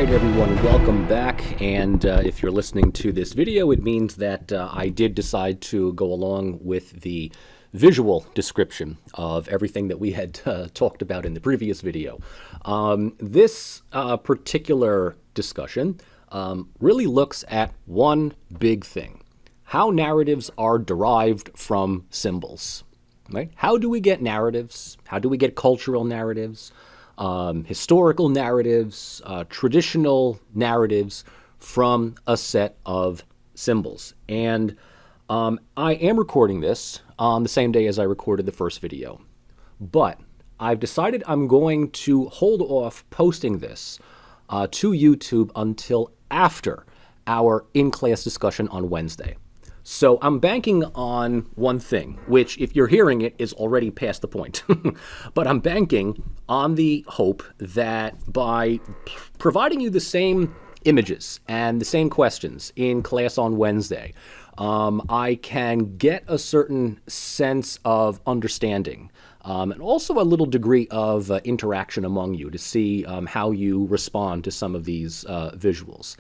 right, everyone, welcome back. And if you're listening to this video, it means that I did decide to go along with the visual description of everything that we had talked about in the previous video. This particular discussion really looks at one big thing: how narratives are derived from symbols. Right? How do we get narratives? How do we get cultural narratives? Historical narratives, traditional narratives from a set of symbols. And I am recording this on the same day as I recorded the first video. But I've decided I'm going to hold off posting this to YouTube until after our in-class discussion on Wednesday. So I'm banking on one thing, which, if you're hearing it, is already past the point. But I'm banking on the hope that by providing you the same images and the same questions in class on Wednesday, I can get a certain sense of understanding and also a little degree of interaction among you to see how you respond to some of these visuals.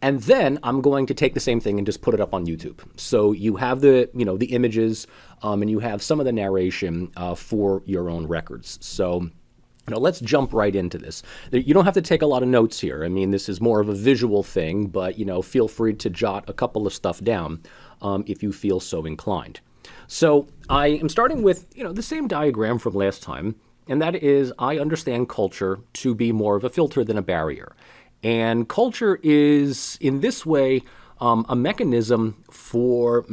And then I'm going to take the same thing and just put it up on YouTube. So you have the images and you have some of the narration for your own records. So let's jump right into this. You don't have to take a lot of notes here. I mean, this is more of a visual thing, but feel free to jot a couple of stuff down if you feel so inclined. So I am starting with, the same diagram from last time, and that is I understand culture to be more of a filter than a barrier. And culture is, in this way, a mechanism for,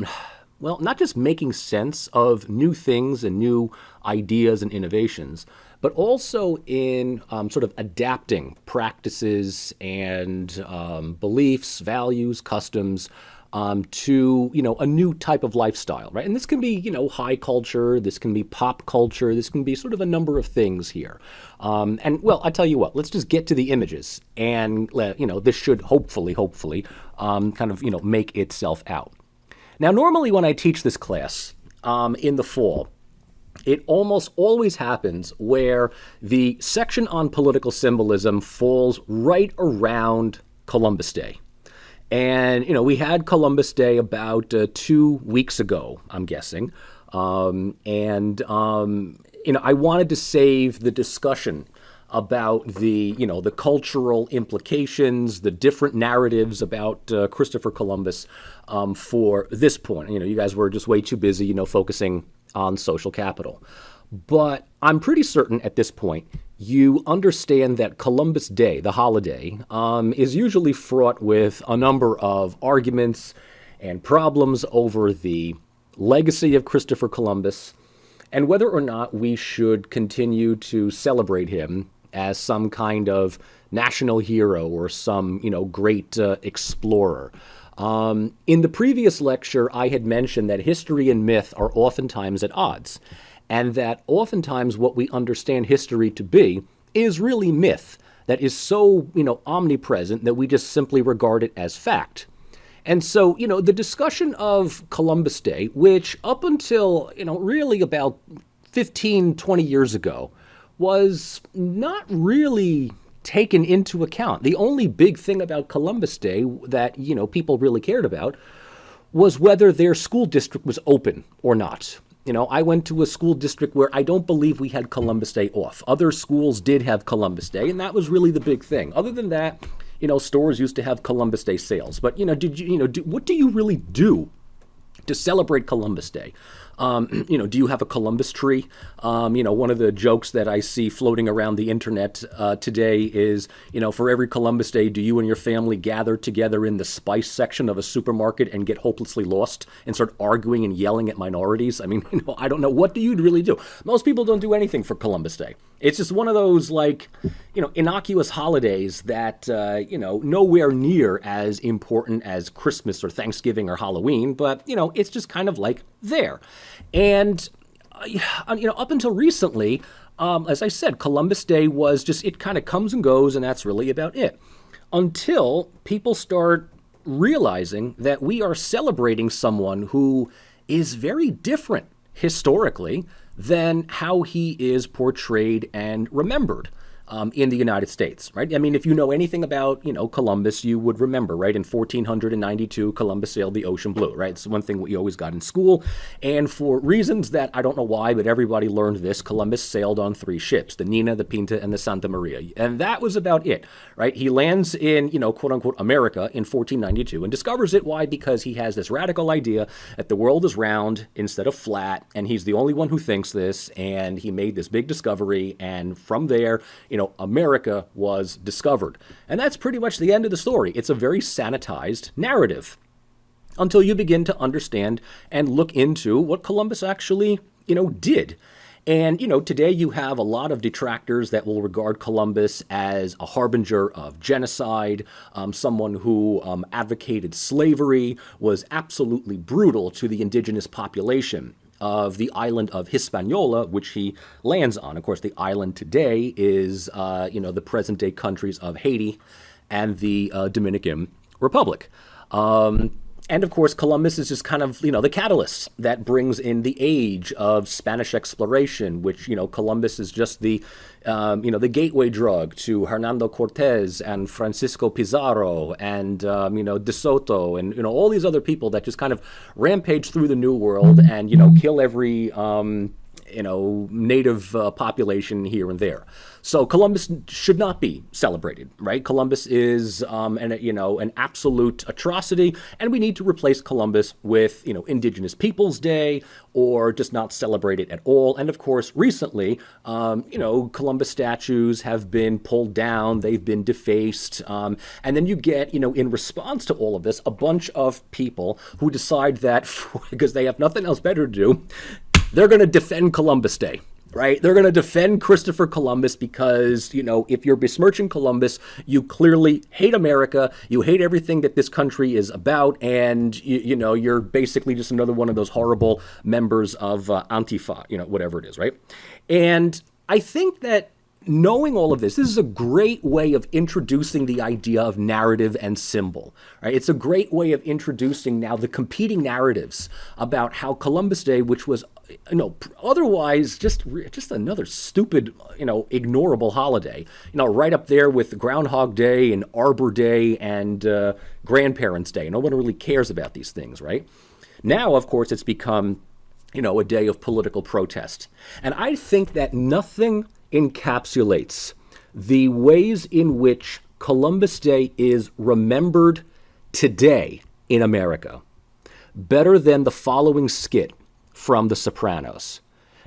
well, not just making sense of new things and new ideas and innovations, but also in sort of adapting practices and beliefs, values, customs, to, a new type of lifestyle, right? And this can be, high culture, this can be pop culture, this can be sort of a number of things here. And, well, I tell you what, let's just get to the images and, this should hopefully, kind of, make itself out. Now, normally when I teach this class in the fall, it almost always happens where the section on political symbolism falls right around Columbus Day. And, we had Columbus Day about 2 weeks ago, I'm guessing. I wanted to save the discussion about the cultural implications, the different narratives about Christopher Columbus for this point. You guys were just way too busy, focusing on social capital. But I'm pretty certain at this point you understand that Columbus Day, the holiday, is usually fraught with a number of arguments and problems over the legacy of Christopher Columbus and whether or not we should continue to celebrate him as some kind of national hero or some, great explorer. In the previous lecture, I had mentioned that history and myth are oftentimes at odds, and that oftentimes what we understand history to be is really myth that is so, omnipresent that we just simply regard it as fact. And so, the discussion of Columbus Day, which up until, really about 15, 20 years ago, was not really taken into account. The only big thing about Columbus Day that, people really cared about was whether their school district was open or not. I went to a school district where I don't believe we had Columbus Day off. Other schools did have Columbus Day, and that was really the big thing. Other than that, stores used to have Columbus Day sales. But, what do you really do to celebrate Columbus Day? Do you have a Columbus tree? One of the jokes that I see floating around the internet today is, for every Columbus Day, do you and your family gather together in the spice section of a supermarket and get hopelessly lost and start arguing and yelling at minorities? I mean, I don't know. What do you really do? Most people don't do anything for Columbus Day. It's just one of those, innocuous holidays that, nowhere near as important as Christmas or Thanksgiving or Halloween, but, it's just kind of there. And, up until recently, as I said, Columbus Day was just, it kind of comes and goes, and that's really about it. Until people start realizing that we are celebrating someone who is very different historically than how he is portrayed and remembered. in the United States, right? I mean, if you know anything about, Columbus, you would remember, right? In 1492, Columbus sailed the ocean blue, right? It's one thing we always got in school. And for reasons that I don't know why, but everybody learned this, Columbus sailed on 3 ships, the Nina, the Pinta, and the Santa Maria. And that was about it, right? He lands in, quote unquote, America in 1492 and discovers it. Why? Because he has this radical idea that the world is round instead of flat. And he's the only one who thinks this. And he made this big discovery. And from there, America was discovered. And that's pretty much the end of the story. It's a very sanitized narrative until you begin to understand and look into what Columbus actually, did. And, today you have a lot of detractors that will regard Columbus as a harbinger of genocide, someone who advocated slavery, was absolutely brutal to the indigenous population of the island of Hispaniola, which he lands on. Of course, the island today is, the present-day countries of Haiti and the Dominican Republic. And of course, Columbus is just kind of, the catalyst that brings in the age of Spanish exploration, which, Columbus is just the gateway drug to Hernando Cortez and Francisco Pizarro and, De Soto and, all these other people that just kind of rampage through the New World and, kill every, native population here and there. So Columbus should not be celebrated, right? Columbus is an absolute atrocity, and we need to replace Columbus with, Indigenous Peoples Day, or just not celebrate it at all. And of course, recently, Columbus statues have been pulled down, they've been defaced, and then you get, in response to all of this, a bunch of people who decide that because they have nothing else better to do, they're going to defend Columbus Day. Right? They're going to defend Christopher Columbus because, if you're besmirching Columbus, you clearly hate America, you hate everything that this country is about, and, you're basically just another one of those horrible members of Antifa, whatever it is, right? And I think that knowing all of this is a great way of introducing the idea of narrative and symbol, right? It's a great way of introducing now the competing narratives about how Columbus Day, which was, otherwise just another stupid, ignorable holiday, right up there with Groundhog Day and Arbor Day and Grandparents' Day. No one really cares about these things, right? Now, of course, it's become, a day of political protest. And I think that nothing encapsulates the ways in which Columbus Day is remembered today in America better than the following skit from The Sopranos.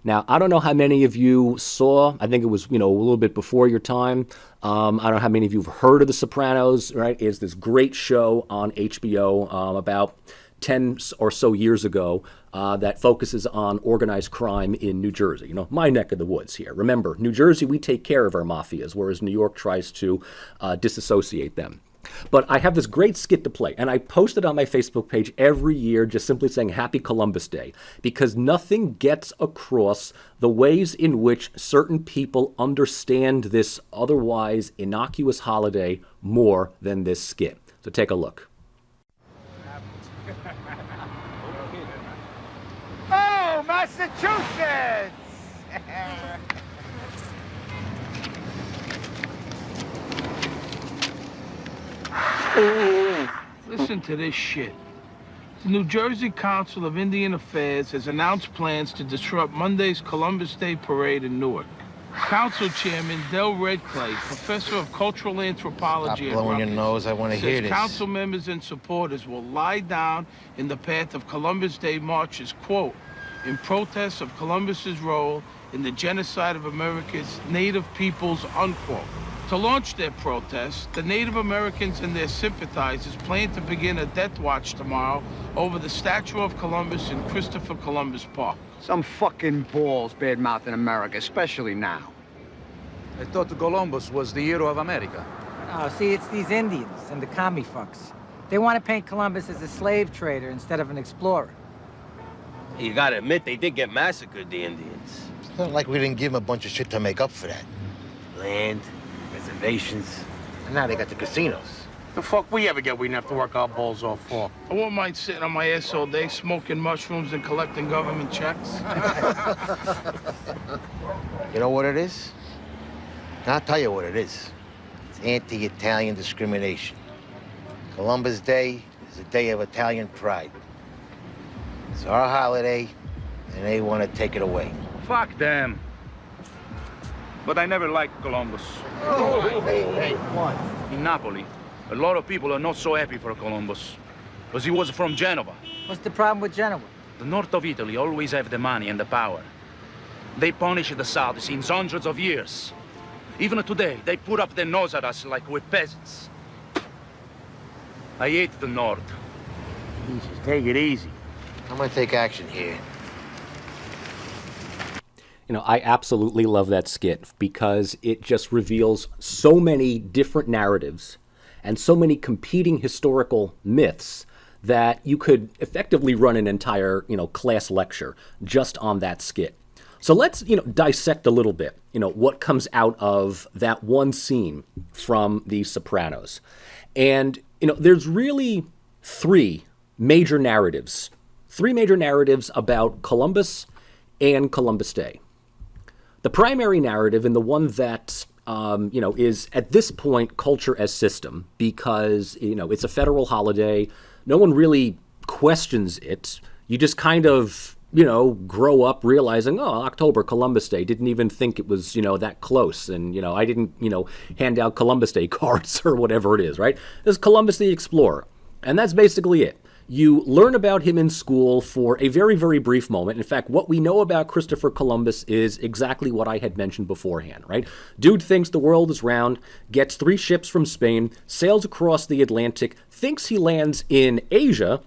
Now, I don't know how many of you saw, I think it was, a little bit before your time. I don't know how many of you have heard of The Sopranos, right? It's this great show on HBO about 10 or so years ago that focuses on organized crime in New Jersey, my neck of the woods here. Remember, New Jersey, we take care of our mafias, whereas New York tries to disassociate them. But I have this great skit to play, and I post it on my Facebook page every year, just simply saying Happy Columbus Day, because nothing gets across the ways in which certain people understand this otherwise innocuous holiday more than this skit. So take a look. Oh, Massachusetts! Listen to this shit. The New Jersey Council of Indian Affairs has announced plans to disrupt Monday's Columbus Day parade in Newark. Council Chairman Del Redclay, professor of cultural anthropology Stop blowing your nose. I want to hear this. Council members and supporters will lie down in the path of Columbus Day marches, quote, in protest of Columbus's role in the genocide of America's native peoples, unquote. To launch their protest, the Native Americans and their sympathizers plan to begin a death watch tomorrow over the statue of Columbus in Christopher Columbus Park. Some fucking balls bad-mouthing America, especially now. I thought Columbus was the hero of America. Oh, see, it's these Indians and the commie fucks. They want to paint Columbus as a slave trader instead of an explorer. You gotta admit, they did get massacred, the Indians. It's not like we didn't give them a bunch of shit to make up for that. Land, reservations. And now they got the casinos. The fuck we ever get we didn't have to work our balls off for? I won't mind sitting on my ass all day, smoking mushrooms and collecting government checks. You know what it is? I'll tell you what it is. It's anti-Italian discrimination. Columbus Day is a day of Italian pride. It's our holiday, and they want to take it away. Fuck them. But I never liked Columbus. Hey, what? In Napoli, a lot of people are not so happy for Columbus, because he was from Genova. What's the problem with Genoa? The north of Italy always have the money and the power. They punish the south since hundreds of years. Even today, they put up their nose at us like we're peasants. I hate the north. Jesus, take it easy. I'm gonna take action here. You know, I absolutely love that skit because it just reveals so many different narratives and so many competing historical myths that you could effectively run an entire, class lecture just on that skit. So let's, dissect a little bit, what comes out of that one scene from The Sopranos. And, there's really three major narratives about Columbus and Columbus Day. The primary narrative, and the one that, is at this point culture as system, because, it's a federal holiday. No one really questions it. You just kind of, grow up realizing, oh, October, Columbus Day. Didn't even think it was, that close. And, I didn't, hand out Columbus Day cards or whatever it is, right? There's Columbus the Explorer. And that's basically it. You learn about him in school for a very, very brief moment. In fact, what we know about Christopher Columbus is exactly what I had mentioned beforehand, right? Dude thinks the world is round, gets 3 ships from Spain, sails across the Atlantic, thinks he lands in Asia,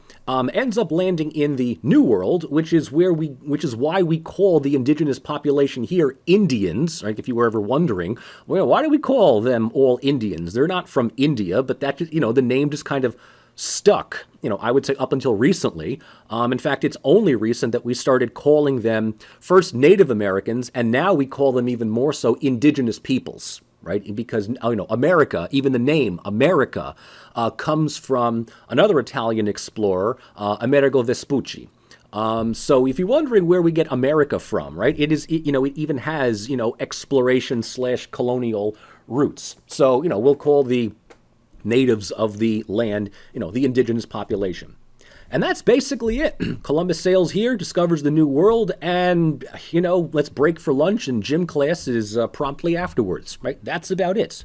ends up landing in the New World, which is why we call the indigenous population here Indians, right? If you were ever wondering, well, why do we call them all Indians? They're not from India, but that, the name just kind of stuck, I would say up until recently. In fact, it's only recent that we started calling them first Native Americans, and now we call them even more so indigenous peoples, right? Because, America, even the name America, comes from another Italian explorer, Amerigo Vespucci. So if you're wondering where we get America from, right, it even has, exploration/colonial roots. So, we'll call the natives of the land, the indigenous population. And that's basically it. Columbus sails here, discovers the New World, and, let's break for lunch, and gym class is promptly afterwards, right? That's about it.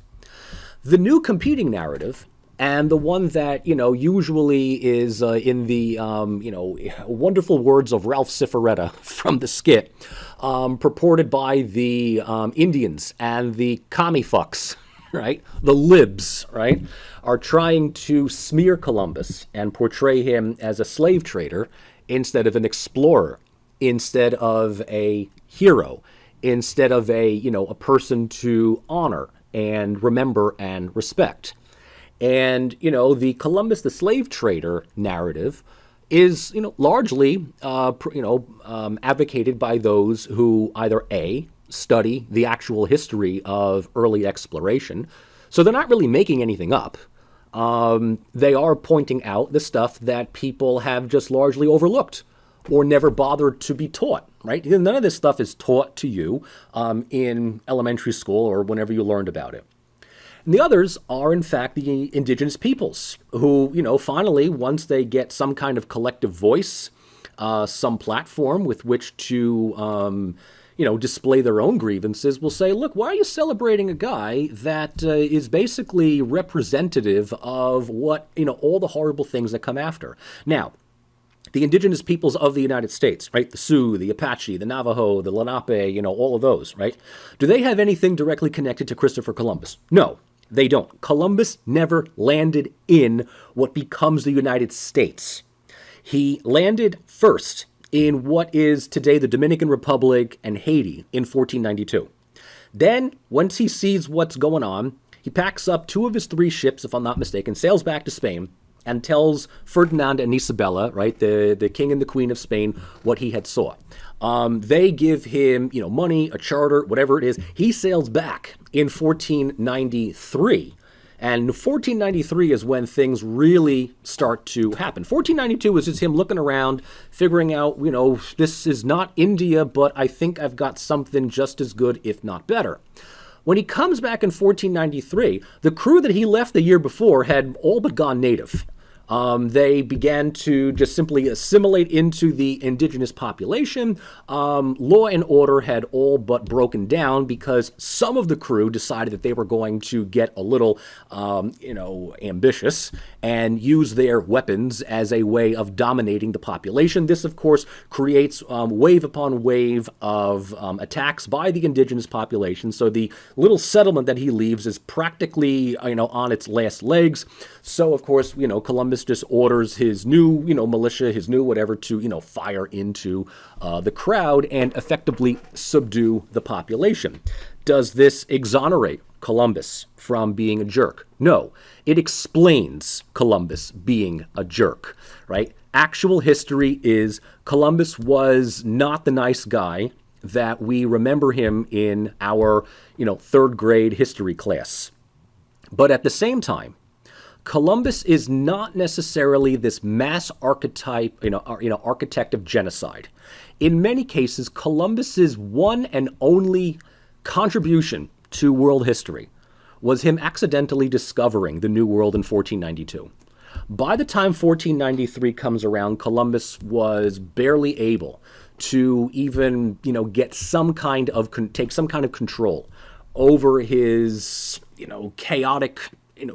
The new competing narrative, and the one that, usually is in the, wonderful words of Ralph Cifaretta from the skit, purported by the Indians and the commie fucks, right? The libs, right, are trying to smear Columbus and portray him as a slave trader instead of an explorer, instead of a hero, instead of a person to honor and remember and respect. And, the Columbus the slave trader narrative is, largely, advocated by those who either A, study the actual history of early exploration. So they're not really making anything up. They are pointing out the stuff that people have just largely overlooked or never bothered to be taught, right? None of this stuff is taught to you in elementary school or whenever you learned about it. And the others are, in fact, the indigenous peoples who, finally, once they get some kind of collective voice, some platform with which to display their own grievances, will say, look, why are you celebrating a guy that is basically representative of what, all the horrible things that come after? Now, the indigenous peoples of the United States, right? The Sioux, the Apache, the Navajo, the Lenape, all of those, right? Do they have anything directly connected to Christopher Columbus? No, they don't. Columbus never landed in what becomes the United States. He landed first in what is today the Dominican Republic and Haiti in 1492. Then, once he sees what's going on, he packs up 2 of his 3 ships, if I'm not mistaken, sails back to Spain, and tells Ferdinand and Isabella, right, the king and the queen of Spain, what he had saw. They give him, money, a charter, whatever it is. He sails back in 1493. And 1493 is when things really start to happen. 1492 is just him looking around, figuring out, this is not India, but I think I've got something just as good, if not better. When he comes back in 1493, the crew that he left the year before had all but gone native. They began to just simply assimilate into the indigenous population. Law and order had all but broken down because some of the crew decided that they were going to get a little, ambitious and use their weapons as a way of dominating the population. This, of course, creates wave upon wave of attacks by the indigenous population. So the little settlement that he leaves is practically, on its last legs. So, of course, Columbus just orders his new, militia, his new whatever to, fire into the crowd and effectively subdue the population. Does this exonerate Columbus from being a jerk? No. It explains Columbus being a jerk, right? Actual history is Columbus was not the nice guy that we remember him in our, third grade history class. But at the same time, Columbus is not necessarily this mass archetype, architect of genocide. In many cases, Columbus's one and only contribution to world history was him accidentally discovering the New World in 1492. By the time 1493 comes around, Columbus was barely able to even, get some kind of take some kind of control over his, chaotic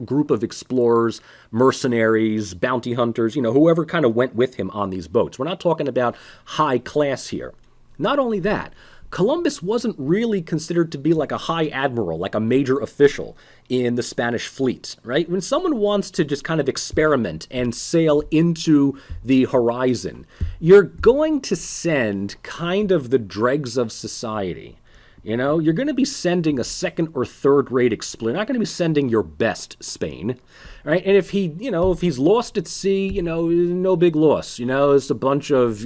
group of explorers, mercenaries, bounty hunters, whoever kind of went with him on these boats. We're not talking about high class here. Not only that, Columbus wasn't really considered to be like a high admiral, like a major official in the Spanish fleet, right? When someone wants to just kind of experiment and sail into the horizon, you're going to send kind of the dregs of society. You're going to be sending a second or third rate explorer. You're not going to be sending your best Spain, right? And if he's lost at sea, no big loss. It's a bunch of,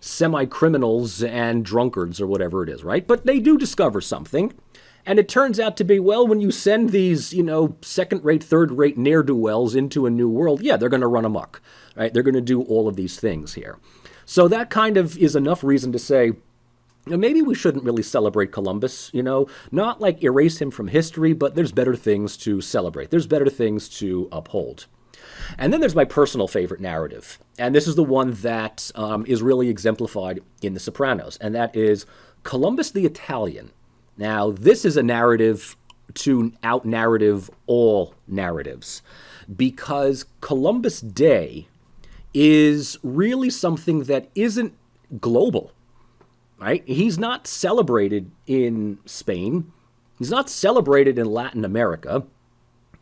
semi-criminals and drunkards or whatever it is, right? But they do discover something. And it turns out to be, well, when you send these, second-rate, third-rate ne'er-do-wells into a new world, yeah, they're going to run amok, right? They're going to do all of these things here. So that kind of is enough reason to say, maybe we shouldn't really celebrate Columbus, not like erase him from history, but there's better things to celebrate. There's better things to uphold. And then there's my personal favorite narrative. And this is the one that is really exemplified in The Sopranos. And that is Columbus the Italian. Now, this is a narrative to out-narrative all narratives. Because Columbus Day is really something that isn't global. Right? He's not celebrated in Spain. He's not celebrated in Latin America.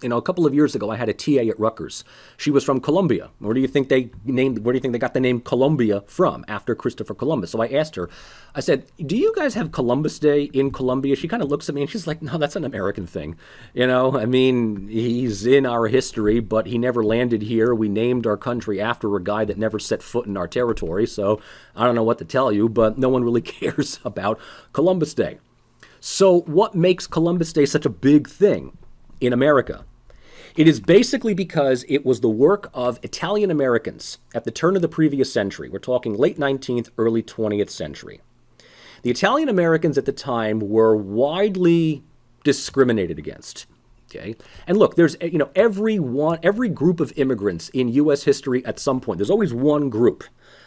A couple of years ago, I had a TA at Rutgers. She was from Colombia. Where do you think they got the name Colombia from, after Christopher Columbus? So I asked her, I said, do you guys have Columbus Day in Colombia? She kind of looks at me and she's like, no, that's an American thing. He's in our history, but he never landed here. We named our country after a guy that never set foot in our territory. So I don't know what to tell you, but no one really cares about Columbus Day. So what makes Columbus Day such a big thing in America? It is basically because it was the work of Italian Americans at the turn of the previous century. We're talking late 19th, early 20th century. The Italian Americans at the time were widely discriminated against. Okay, and look, there's every group of immigrants in U.S. history at some point. There's always one group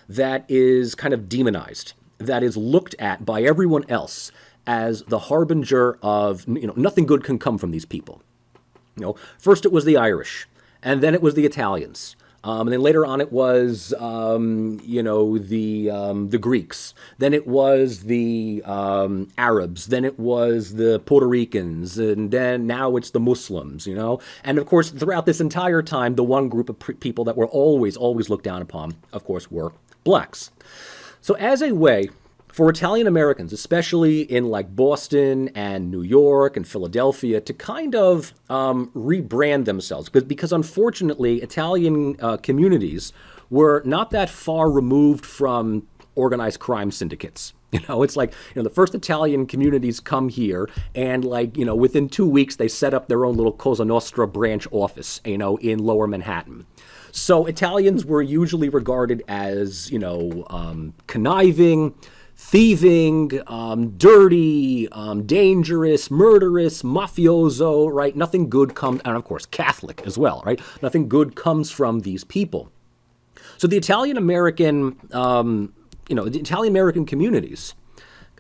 that is kind of demonized, that is looked at by everyone else as the harbinger of nothing good can come from these people. First it was the Irish, and then it was the Italians, and then later on it was, the Greeks. Then it was the Arabs. Then it was the Puerto Ricans, and then now it's the Muslims. And of course, throughout this entire time, the one group of people that were always looked down upon, of course, were blacks. So as a way for Italian Americans, especially in like Boston and New York and Philadelphia, to kind of rebrand themselves, because unfortunately Italian communities were not that far removed from organized crime syndicates. It's like, the first Italian communities come here and within 2 weeks they set up their own little Cosa Nostra branch office, in lower Manhattan. So Italians were usually regarded as, conniving, thieving, dirty, dangerous, murderous, mafioso, right? Nothing good comes, and of course Catholic as well, right? Nothing good comes from these people. So the Italian-American, the Italian-American communities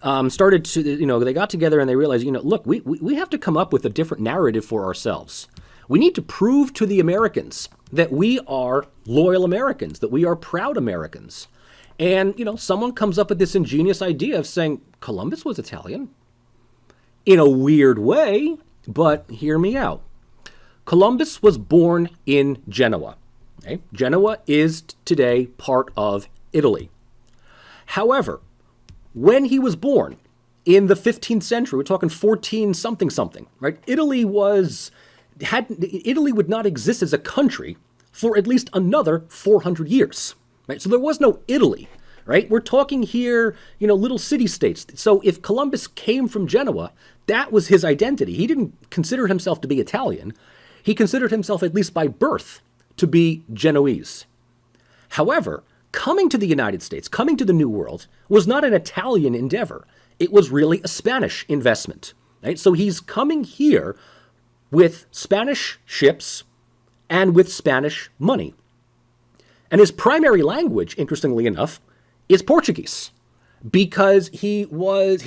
started to, they got together and they realized, look, we have to come up with a different narrative for ourselves. We need to prove to the Americans that we are loyal Americans, that we are proud Americans. And, someone comes up with this ingenious idea of saying, Columbus was Italian. In a weird way, but hear me out. Columbus was born in Genoa. Okay? Genoa is today part of Italy. However, when he was born in the 15th century, we're talking 14 something, right? Italy would not exist as a country for at least another 400 years, right? So there was no Italy, right? We're talking here, little city-states. So if Columbus came from Genoa, that was his identity. He didn't consider himself to be Italian. He considered himself, at least by birth, to be Genoese. However, coming to the United States, coming to the New World, was not an Italian endeavor. It was really a Spanish investment, right? So he's coming here with Spanish ships and with Spanish money. And his primary language, interestingly enough, is Portuguese, because he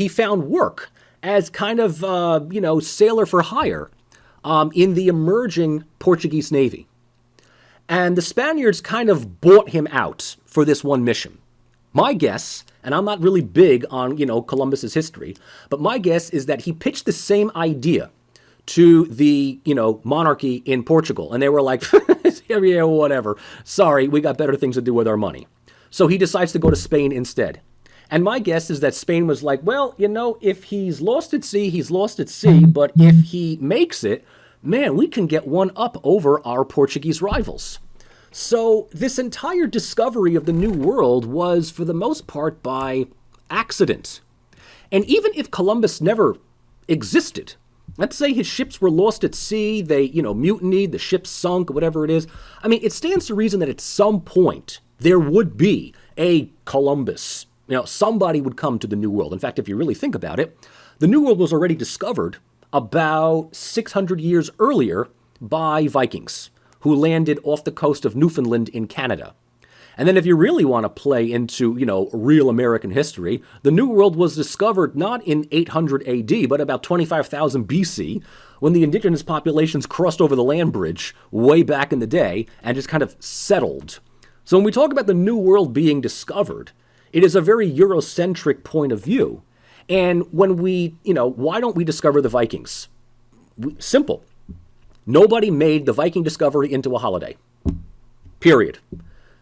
found work as kind of, sailor for hire in the emerging Portuguese Navy. And the Spaniards kind of bought him out for this one mission. My guess, and I'm not really big on, Columbus's history, but my guess is that he pitched the same idea to the, monarchy in Portugal. And they were like, yeah, whatever. Sorry, we got better things to do with our money. So he decides to go to Spain instead. And my guess is that Spain was like, well, if he's lost at sea, he's lost at sea. But if he makes it, man, we can get one up over our Portuguese rivals. So this entire discovery of the New World was, for the most part, by accident. And even if Columbus never existed, let's say his ships were lost at sea, they, mutinied, the ship sunk, whatever it is. I mean, it stands to reason that at some point there would be a Columbus. Somebody would come to the New World. In fact, if you really think about it, the New World was already discovered about 600 years earlier by Vikings who landed off the coast of Newfoundland in Canada. And then if you really want to play into, real American history, the New World was discovered not in 800 AD, but about 25,000 BC, when the indigenous populations crossed over the land bridge way back in the day and just kind of settled. So when we talk about the New World being discovered, it is a very Eurocentric point of view. And when we, why don't we discover the Vikings? Simple. Nobody made the Viking discovery into a holiday. Period.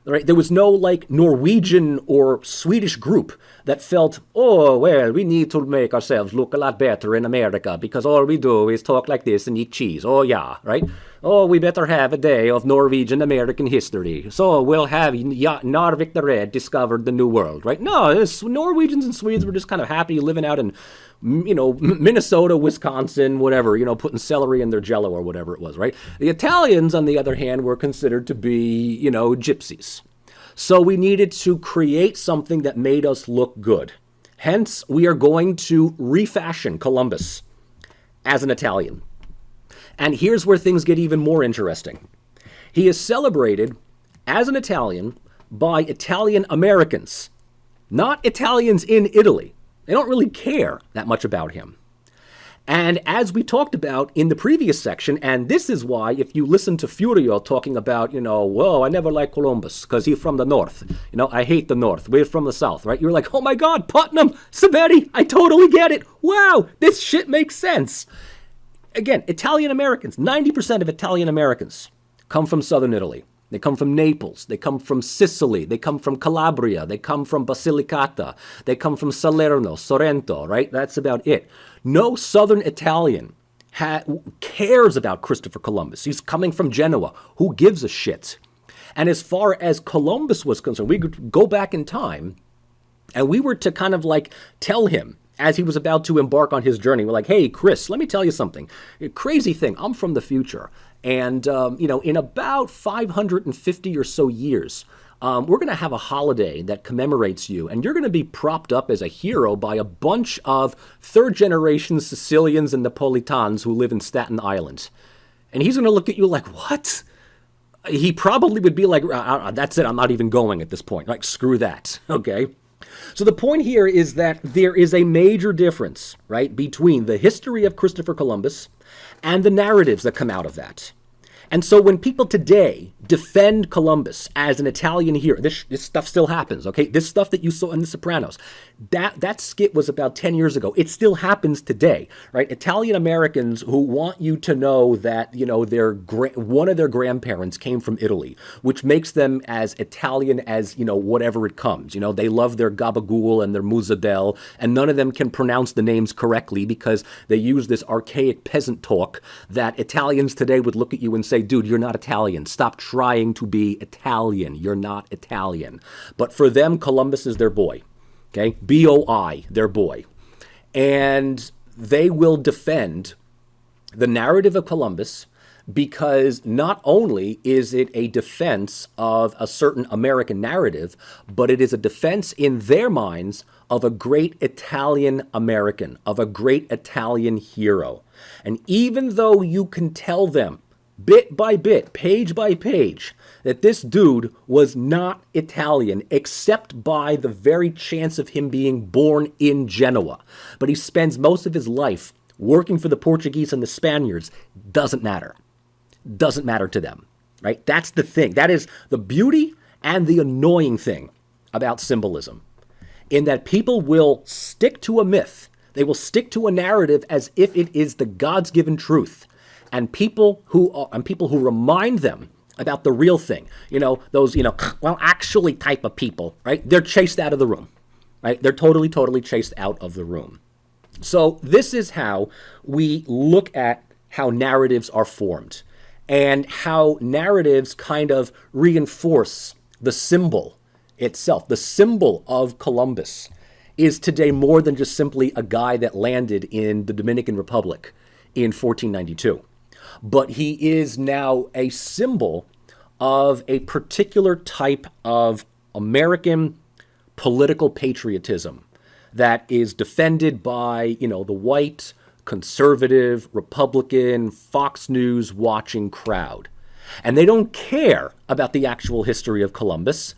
Right? There was no Norwegian or Swedish group that felt, oh, well, we need to make ourselves look a lot better in America because all we do is talk like this and eat cheese. Oh, yeah, right? Oh, we better have a day of Norwegian American history. So we'll have Narvik the Red discovered the New World, right? No, Norwegians and Swedes were just kind of happy living out in, Minnesota, Wisconsin, whatever, putting celery in their jello or whatever it was, right? The Italians, on the other hand, were considered to be, gypsies. So we needed to create something that made us look good. Hence, we are going to refashion Columbus as an Italian. And here's where things get even more interesting. He is celebrated as an Italian by Italian Americans, not Italians in Italy. They don't really care that much about him. And as we talked about in the previous section, and this is why if you listen to Furio talking about, whoa, I never liked Columbus because he's from the north. I hate the north. We're from the south, right? You're like, oh my God, Putnam, Sabetti, I totally get it. Wow, this shit makes sense. Again, Italian Americans, 90% of Italian Americans come from southern Italy. They come from Naples. They come from Sicily. They come from Calabria. They come from Basilicata. They come from Salerno, Sorrento, right? That's about it. No southern Italian cares about Christopher Columbus. He's coming from Genoa. Who gives a shit? And as far as Columbus was concerned, we could go back in time and we were to kind of tell him, as he was about to embark on his journey, we're like, hey, Chris, let me tell you something. Crazy thing, I'm from the future. And, in about 550 or so years, we're going to have a holiday that commemorates you, and you're going to be propped up as a hero by a bunch of third-generation Sicilians and Napolitans who live in Staten Island. And he's going to look at you like, what? He probably would be like, that's it, I'm not even going at this point. Like, screw that, okay? So the point here is that there is a major difference, right, between the history of Christopher Columbus and the narratives that come out of that. And so when people today defend Columbus as an Italian hero, this stuff still happens, okay? This stuff that you saw in The Sopranos, that skit was about 10 years ago. It still happens today, right? Italian Americans who want you to know that, you know, one of their grandparents came from Italy, which makes them as Italian as, you know, whatever it comes. You know, they love their gabagool and their musadel, and none of them can pronounce the names correctly because they use this archaic peasant talk that Italians today would look at you and say, dude, you're not Italian. Stop trying to be Italian. You're not Italian. But for them, Columbus is their boy. Okay? B-O-I, their boy. And they will defend the narrative of Columbus because not only is it a defense of a certain American narrative, but it is a defense in their minds of a great Italian American, of a great Italian hero. And even though you can tell them bit by bit, page by page, that this dude was not Italian except by the very chance of him being born in Genoa. But he spends most of his life working for the Portuguese and the Spaniards. Doesn't matter. Doesn't matter to them, right? That's the thing. That is the beauty and the annoying thing about symbolism, in that people will stick to a myth. They will stick to a narrative as if it is the God's given truth. And people who remind them about the real thing, you know, those, you know, well, actually type of people, right? They're chased out of the room, right? They're totally chased out of the room. So this is how we look at how narratives are formed and how narratives kind of reinforce the symbol itself. The symbol of Columbus is today more than just simply a guy that landed in the Dominican Republic in 1492. But he is now a symbol of a particular type of American political patriotism that is defended by, you know, the white, conservative, Republican, Fox News watching crowd. And they don't care about the actual history of Columbus.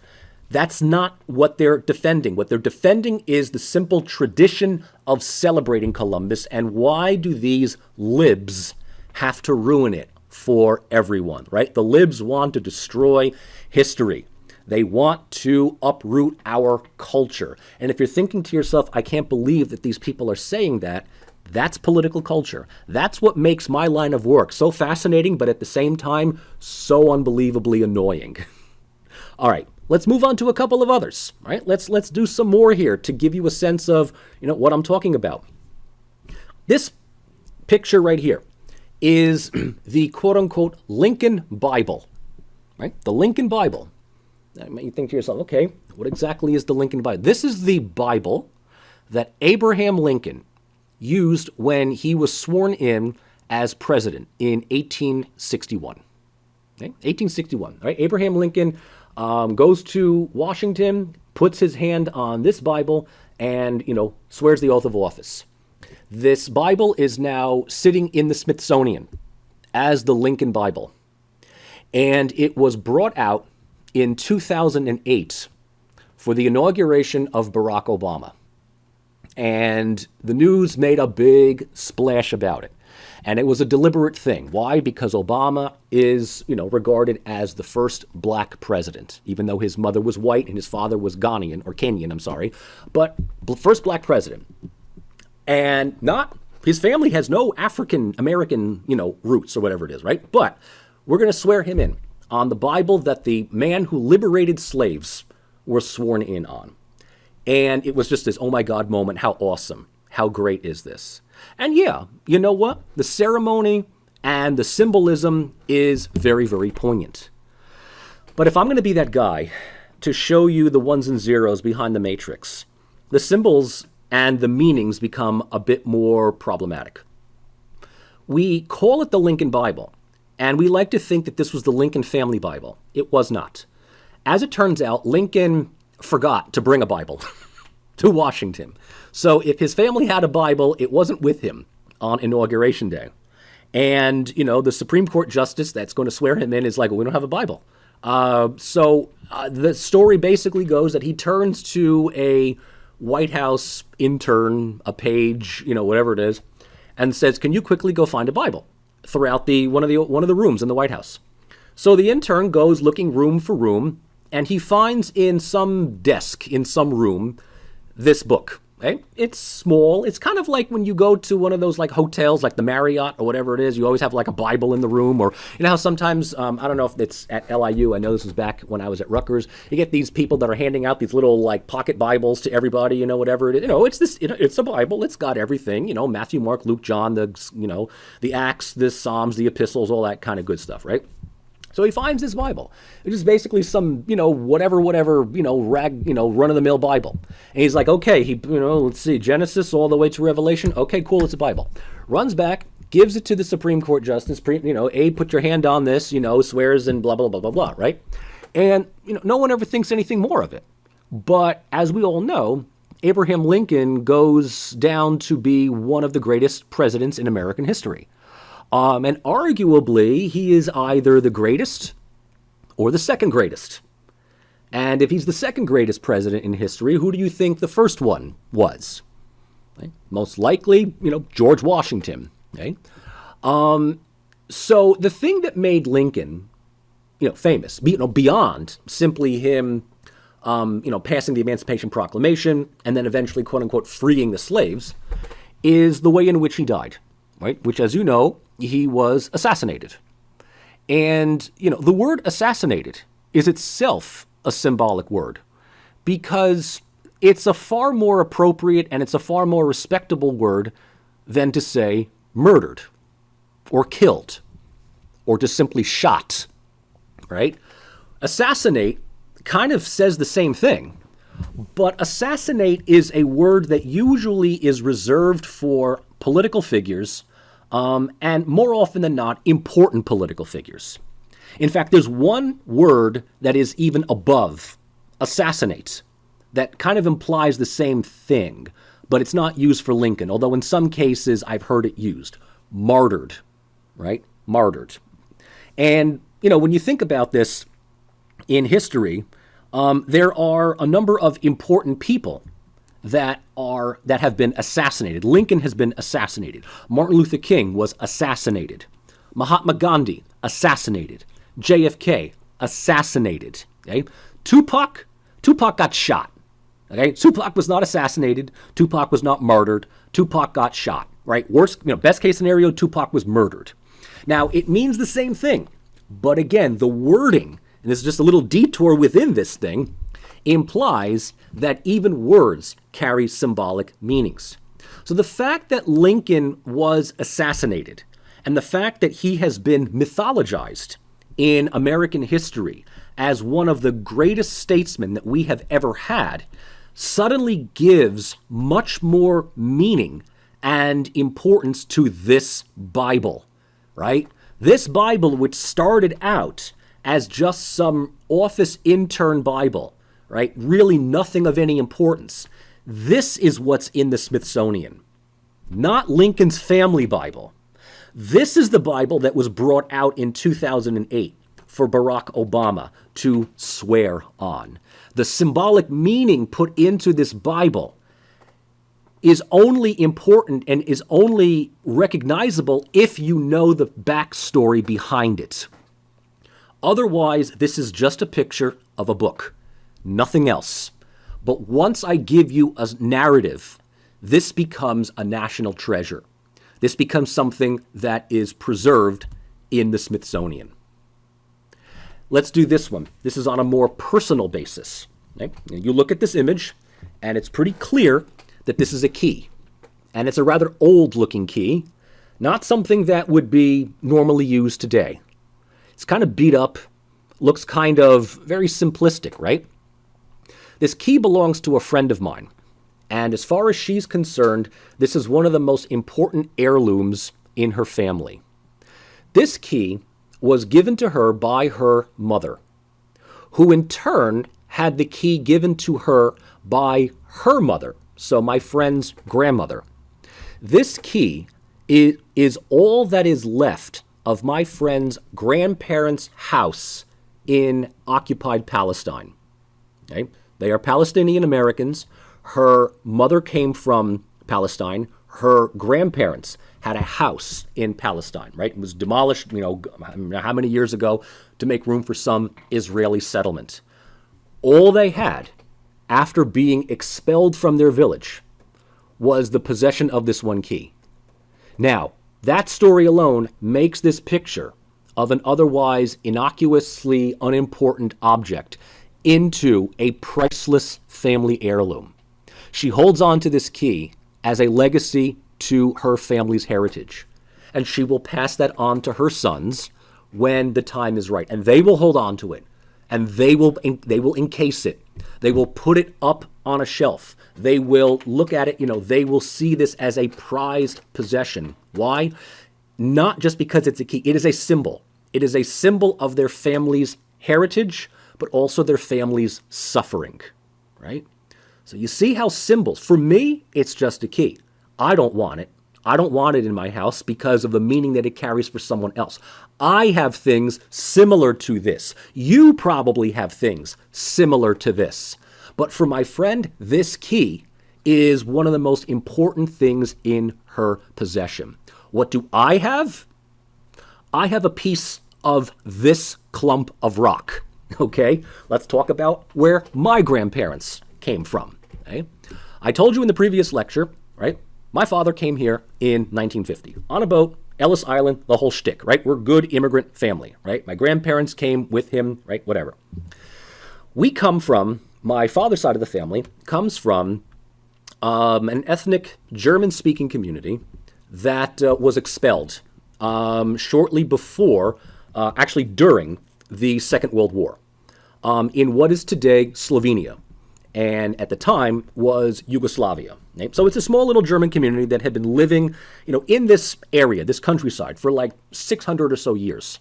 That's not what they're defending. What they're defending is the simple tradition of celebrating Columbus. And why do these libs have to ruin it for everyone, right? The libs want to destroy history. They want to uproot our culture. And if you're thinking to yourself, I can't believe that these people are saying that, that's political culture. That's what makes my line of work so fascinating, but at the same time, so unbelievably annoying. All right, let's move on to a couple of others, right? Let's do some more here to give you a sense of, you know, what I'm talking about. This picture right here is the quote-unquote Lincoln Bible, right? The Lincoln Bible. Now, you think to yourself, okay, what exactly is the Lincoln Bible? This is the Bible that Abraham Lincoln used when he was sworn in as president in 1861. Okay? 1861, right? Abraham Lincoln goes to Washington, puts his hand on this Bible, and, you know, swears the oath of office. This Bible is now sitting in the Smithsonian as the Lincoln Bible. And it was brought out in 2008 for the inauguration of Barack Obama. And the news made a big splash about it. And it was a deliberate thing. Why? Because Obama is, you know, regarded as the first black president, even though his mother was white and his father was Kenyan, I'm sorry. But first black president. And his family has no African American, you know, roots or whatever it is, right? But we're going to swear him in on the Bible that the man who liberated slaves was sworn in on. And it was just this, oh my God moment, how awesome, how great is this? And yeah, you know what? The ceremony and the symbolism is very, very poignant. But if I'm going to be that guy to show you the ones and zeros behind the matrix, the symbols and the meanings become a bit more problematic. We call it the Lincoln Bible, and we like to think that this was the Lincoln family Bible. It was not. As it turns out, Lincoln forgot to bring a Bible to Washington. So if his family had a Bible, it wasn't with him on Inauguration Day. And, the Supreme Court justice that's going to swear him in is like, well, we don't have a Bible. So the story basically goes that he turns to a White House intern, a page, whatever it is, and says, can you quickly go find a Bible throughout one of the rooms in the White House? So the intern goes looking room for room, and he finds in some desk in some room this book. Okay? It's small. It's kind of like when you go to one of those like hotels, like the Marriott or whatever it is. You always have like a Bible in the room, or how sometimes I don't know if it's at LIU. I know this was back when I was at Rutgers. You get these people that are handing out these little like pocket Bibles to everybody. Whatever it is. It's this. It's a Bible. It's got everything. Matthew, Mark, Luke, John. The Acts, the Psalms, the Epistles, all that kind of good stuff, right? So he finds this Bible. It is basically some, whatever, run-of-the-mill Bible. And he's like, okay, let's see, Genesis all the way to Revelation. Okay, cool, it's a Bible. Runs back, gives it to the Supreme Court justice, Abe, put your hand on this, swears and blah, blah, blah, blah, blah, right? And, no one ever thinks anything more of it. But as we all know, Abraham Lincoln goes down to be one of the greatest presidents in American history. And arguably, he is either the greatest or the second greatest. And if he's the second greatest president in history, who do you think the first one was? Okay? Most likely, George Washington. Okay? So the thing that made Lincoln, famous, beyond simply him, passing the Emancipation Proclamation and then eventually, quote unquote, freeing the slaves, is the way in which he died, right? Which, as you know, he was assassinated. And, the word assassinated is itself a symbolic word because it's a far more appropriate and it's a far more respectable word than to say murdered or killed or just simply shot, right? Assassinate kind of says the same thing, but assassinate is a word that usually is reserved for political figures and more often than not, important political figures. In fact, there's one word that is even above assassinate that kind of implies the same thing, but it's not used for Lincoln, although in some cases I've heard it used. Martyred, right? Martyred. And, when you think about this in history, there are a number of important people that have been assassinated. Lincoln has been assassinated. Martin Luther King was assassinated. Mahatma Gandhi, assassinated. JFK, assassinated. Okay? Tupac got shot. Okay? Tupac was not assassinated. Tupac was not martyred. Tupac got shot. Right? Worst, best case scenario, Tupac was murdered. Now, it means the same thing. But again, the wording, and this is just a little detour within this thing, implies that even words carry symbolic meanings. So the fact that Lincoln was assassinated and the fact that he has been mythologized in American history as one of the greatest statesmen that we have ever had suddenly gives much more meaning and importance to this Bible, right? This Bible, which started out as just some office intern Bible, right? Really nothing of any importance. This is what's in the Smithsonian, not Lincoln's family Bible. This is the Bible that was brought out in 2008 for Barack Obama to swear on. The symbolic meaning put into this Bible is only important and is only recognizable if you know the backstory behind it. Otherwise, this is just a picture of a book. Nothing else. But once I give you a narrative, this becomes a national treasure. This becomes something that is preserved in the Smithsonian. Let's do this one. This is on a more personal basis. Okay? You look at this image, and it's pretty clear that this is a key. And it's a rather old-looking key, not something that would be normally used today. It's kind of beat up, looks kind of very simplistic, right? This key belongs to a friend of mine, and as far as she's concerned, this is one of the most important heirlooms in her family. This key was given to her by her mother, who in turn had the key given to her by her mother, so my friend's grandmother. This key is all that is left of my friend's grandparents' house in occupied Palestine. Okay? They are Palestinian Americans. Her mother came from Palestine. Her grandparents had a house in Palestine, right? It was demolished, how many years ago to make room for some Israeli settlement. All they had after being expelled from their village was the possession of this one key. Now, that story alone makes this picture of an otherwise innocuously unimportant object into a priceless family heirloom. She holds on to this key as a legacy to her family's heritage, and she will pass that on to her sons when the time is right, and they will hold on to it, and they will encase it. They will put it up on a shelf. They will look at it, they will see this as a prized possession. Why? Not just because it's a key. It is a symbol. It is a symbol of their family's heritage, but also their family's suffering, right? So you see how symbols, for me, it's just a key. I don't want it. I don't want it in my house because of the meaning that it carries for someone else. I have things similar to this. You probably have things similar to this. But for my friend, this key is one of the most important things in her possession. What do I have? I have a piece of this clump of rock. Okay, let's talk about where my grandparents came from. Okay? I told you in the previous lecture, right? My father came here in 1950 on a boat, Ellis Island, the whole shtick, right? We're good immigrant family, right? My grandparents came with him, right? Whatever. We come from, my father's side of the family comes from an ethnic German-speaking community that was expelled shortly before, actually during the Second World War, in what is today Slovenia, and at the time was Yugoslavia. Right? So it's a small little German community that had been living, in this area, this countryside, for like 600 or so years.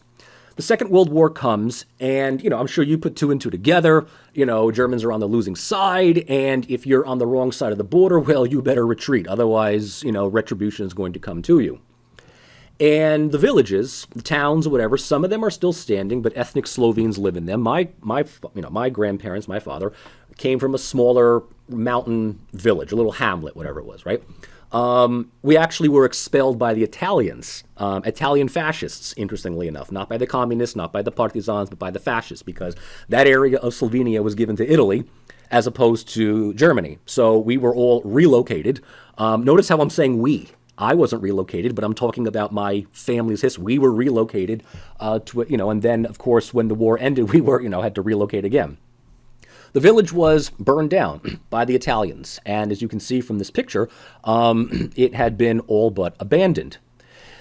The Second World War comes, and, I'm sure you put two and two together. Germans are on the losing side, and if you're on the wrong side of the border, well, you better retreat. Otherwise, retribution is going to come to you. And the villages, the towns, or whatever, some of them are still standing, but ethnic Slovenes live in them. My grandparents, my father, came from a smaller mountain village, a little hamlet, whatever it was, right? We actually were expelled by the Italians, Italian fascists, interestingly enough, not by the communists, not by the partisans, but by the fascists, because that area of Slovenia was given to Italy as opposed to Germany. So we were all relocated. Notice how I'm saying we. I wasn't relocated, but I'm talking about my family's history. We were relocated and then, of course, when the war ended, we were, had to relocate again. The village was burned down by the Italians, and as you can see from this picture, it had been all but abandoned.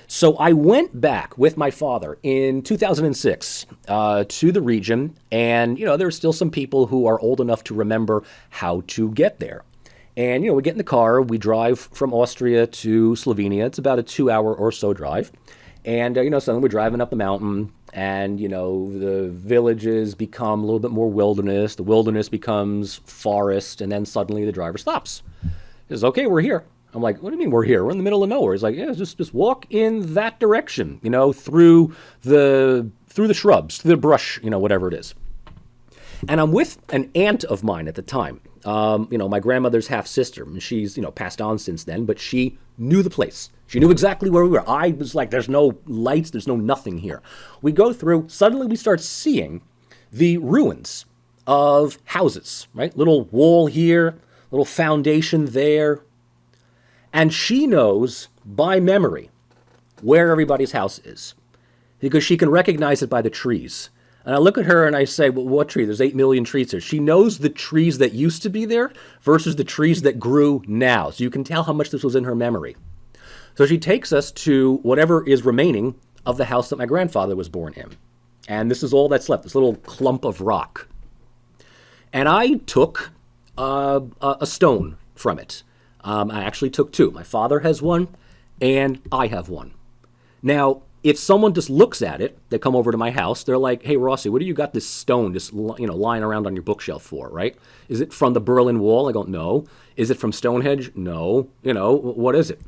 So I went back with my father in 2006 to the region, and, there are still some people who are old enough to remember how to get there. And, we get in the car, we drive from Austria to Slovenia. It's about a 2-hour or so drive. And, suddenly we're driving up the mountain, and, the villages become a little bit more wilderness. The wilderness becomes forest, and then suddenly the driver stops. He says, okay, we're here. I'm like, what do you mean we're here? We're in the middle of nowhere. He's like, yeah, just walk in that direction, through the shrubs, through the brush, whatever it is. And I'm with an aunt of mine at the time. My grandmother's half-sister, and she's, passed on since then, but she knew the place. She knew exactly where we were. I was like, there's no lights, there's no nothing here. We go through, suddenly we start seeing the ruins of houses, right? Little wall here, little foundation there. And she knows by memory where everybody's house is because she can recognize it by the trees. And I look at her and I say, well, what tree? There's 8 million trees there. She knows the trees that used to be there versus the trees that grew now. So you can tell how much this was in her memory. So she takes us to whatever is remaining of the house that my grandfather was born in. And this is all that's left, this little clump of rock. And I took a stone from it. I actually took two. My father has one, and I have one. Now, if someone just looks at it, they come over to my house, they're like, hey, Rossi, what do you got this stone just lying around on your bookshelf for, right? Is it from the Berlin Wall? I go, no. Is it from Stonehenge? No. What is it?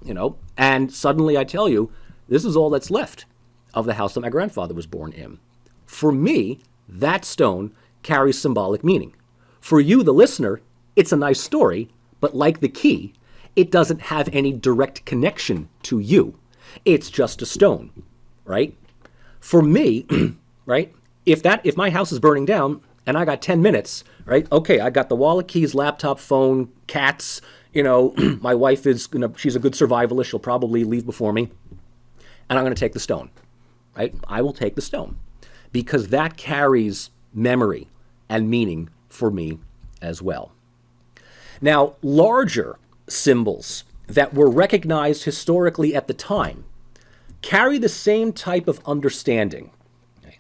And suddenly I tell you, this is all that's left of the house that my grandfather was born in. For me, that stone carries symbolic meaning. For you, the listener, it's a nice story, but like the key, it doesn't have any direct connection to you. It's just a stone, right? For me, right, if my house is burning down and I got 10 minutes, right, okay, I got the wallet, keys, laptop, phone, cats, my wife is, she's a good survivalist, she'll probably leave before me, and I'm going to take the stone, right? I will take the stone because that carries memory and meaning for me as well. Now, larger symbols that were recognized historically at the time carry the same type of understanding. Okay.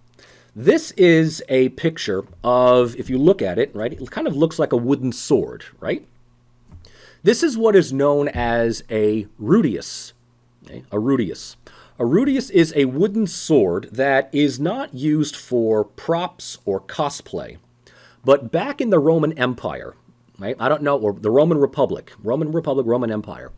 This is a picture of, if you look at it, right, it kind of looks like a wooden sword, right? This is what is known as a Rudius. Okay? A Rudius. A Rudius is a wooden sword that is not used for props or cosplay, but back in the Roman Empire, right? I don't know, or the Roman Republic, Roman Empire.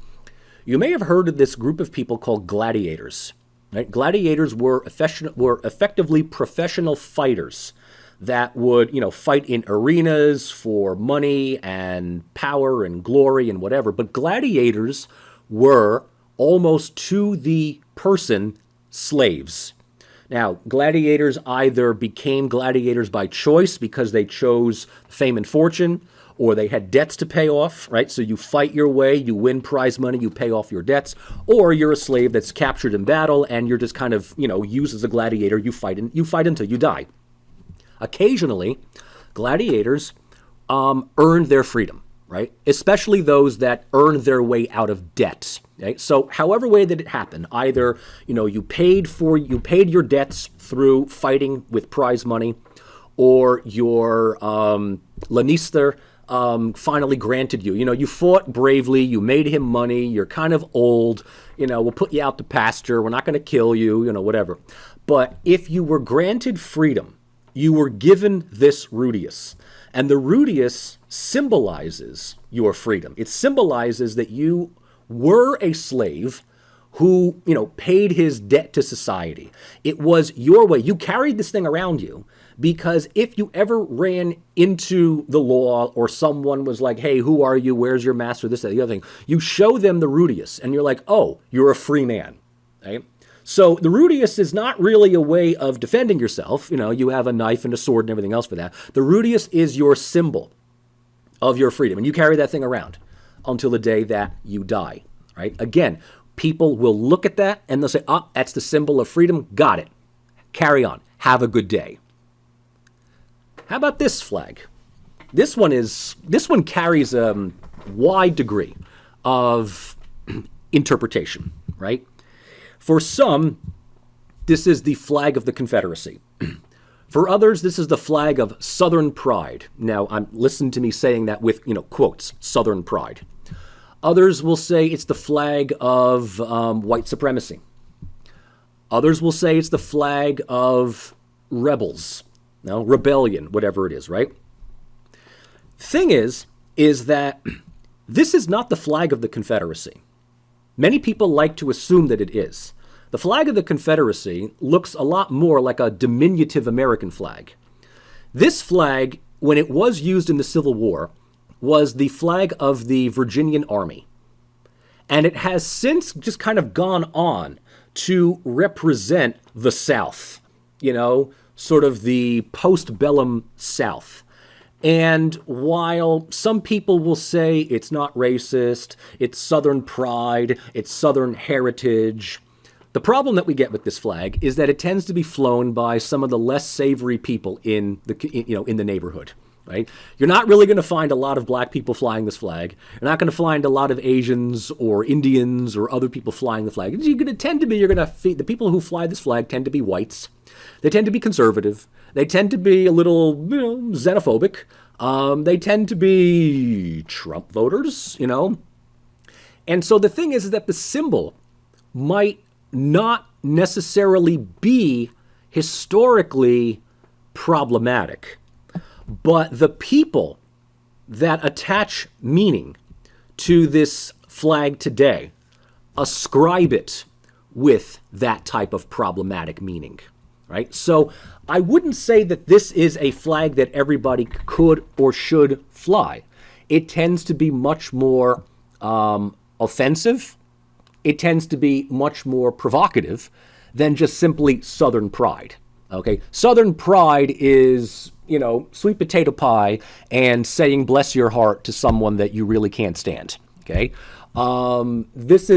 You may have heard of this group of people called gladiators. Right? Gladiators were effectively professional fighters that would, fight in arenas for money and power and glory and whatever. But gladiators were almost to the person slaves. Now, gladiators either became gladiators by choice because they chose fame and fortune, or they had debts to pay off, right? So you fight your way, you win prize money, you pay off your debts, or you're a slave that's captured in battle and you're just kind of, used as a gladiator. You fight until you die. Occasionally, gladiators earned their freedom, right? Especially those that earned their way out of debt. Okay? So however way that it happened, either, you paid your debts through fighting with prize money, or your Lannister finally granted you. You fought bravely, you made him money, you're kind of old, we'll put you out to pasture, we're not going to kill you, whatever. But if you were granted freedom, you were given this Rudius. And the Rudius symbolizes your freedom. It symbolizes that you were a slave who, paid his debt to society. It was your way. You carried this thing around you because if you ever ran into the law or someone was like, hey, who are you? Where's your master? This, that, the other thing. You show them the Rudius and you're like, oh, you're a free man. Right? So the Rudius is not really a way of defending yourself. You have a knife and a sword and everything else for that. The Rudius is your symbol of your freedom. And you carry that thing around until the day that you die. Right? Again, people will look at that and they'll say, oh, that's the symbol of freedom. Got it. Carry on. Have a good day. How about this flag? This one carries a wide degree of interpretation, right? For some, this is the flag of the Confederacy. For others, this is the flag of Southern pride. Now, listen to me saying that with, quotes, Southern pride. Others will say it's the flag of white supremacy. Others will say it's the flag of rebels, rebellion, whatever it is, right? Thing is that this is not the flag of the Confederacy. Many people like to assume that it is. The flag of the Confederacy looks a lot more like a diminutive American flag. This flag, when it was used in the Civil War, was the flag of the Virginian Army. And it has since just kind of gone on to represent the South, sort of the postbellum South. And while some people will say it's not racist, it's Southern pride, it's Southern heritage, the problem that we get with this flag is that it tends to be flown by some of the less savory people in the neighborhood. Right? You're not really going to find a lot of black people flying this flag. You're not going to find a lot of Asians or Indians or other people flying the flag. The people who fly this flag tend to be whites. They tend to be conservative. They tend to be a little, xenophobic. They tend to be Trump voters, And so the thing is that the symbol might not necessarily be historically problematic, but the people that attach meaning to this flag today ascribe it with that type of problematic meaning, right? So I wouldn't say that this is a flag that everybody could or should fly. It tends to be much more offensive. It tends to be much more provocative than just simply Southern pride. Okay, Southern pride is, sweet potato pie and saying bless your heart to someone that you really can't stand. Okay, this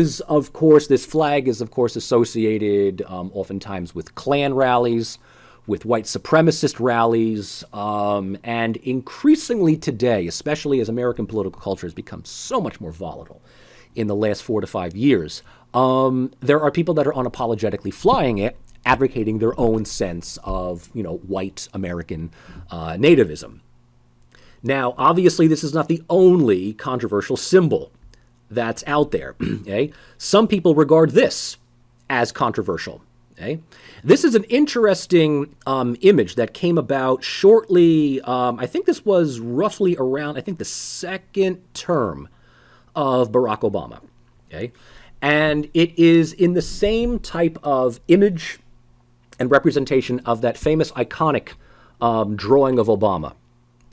flag is, of course, associated oftentimes with Klan rallies, with white supremacist rallies, and increasingly today, especially as American political culture has become so much more volatile in the last 4 to 5 years, there are people that are unapologetically flying it, advocating their own sense of, white American nativism. Now, obviously, this is not the only controversial symbol that's out there. Okay? Some people regard this as controversial. Okay? This is an interesting image that came about shortly, I think this was roughly around, the second term of Barack Obama. Okay? And it is in the same type of image and representation of that famous iconic drawing of Obama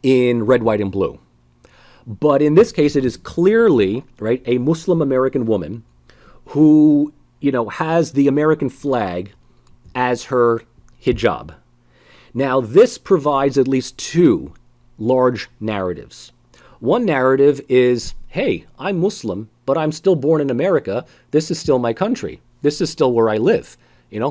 in red, white, and blue. But in this case, it is clearly, right, a Muslim American woman who, has the American flag as her hijab. Now, this provides at least two large narratives. One narrative is, hey, I'm Muslim, but I'm still born in America. This is still my country. This is still where I live.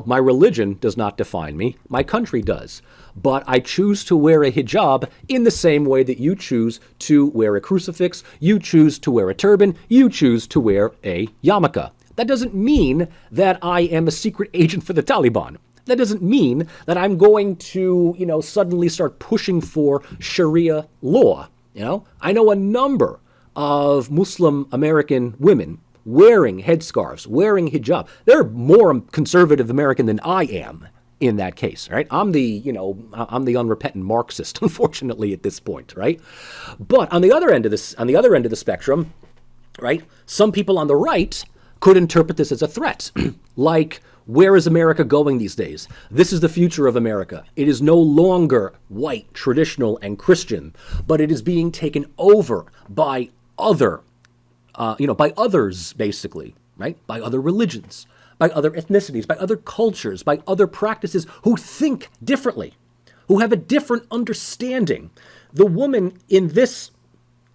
My religion does not define me. My country does. But I choose to wear a hijab in the same way that you choose to wear a crucifix, you choose to wear a turban, you choose to wear a yarmulke. That doesn't mean that I am a secret agent for the Taliban. That doesn't mean that I'm going to, suddenly start pushing for Sharia law. I know a number of Muslim American women wearing headscarves, wearing hijab. They're more conservative American than I am in that case, right? I'm the unrepentant Marxist, unfortunately, at this point, right? But on the other end of the spectrum, right, some people on the right could interpret this as a threat. Like, where is America going these days? This is the future of America. It is no longer white, traditional, and Christian, but it is being taken over by by others, basically, right? By other religions, by other ethnicities, by other cultures, by other practices who think differently, who have a different understanding. The woman in this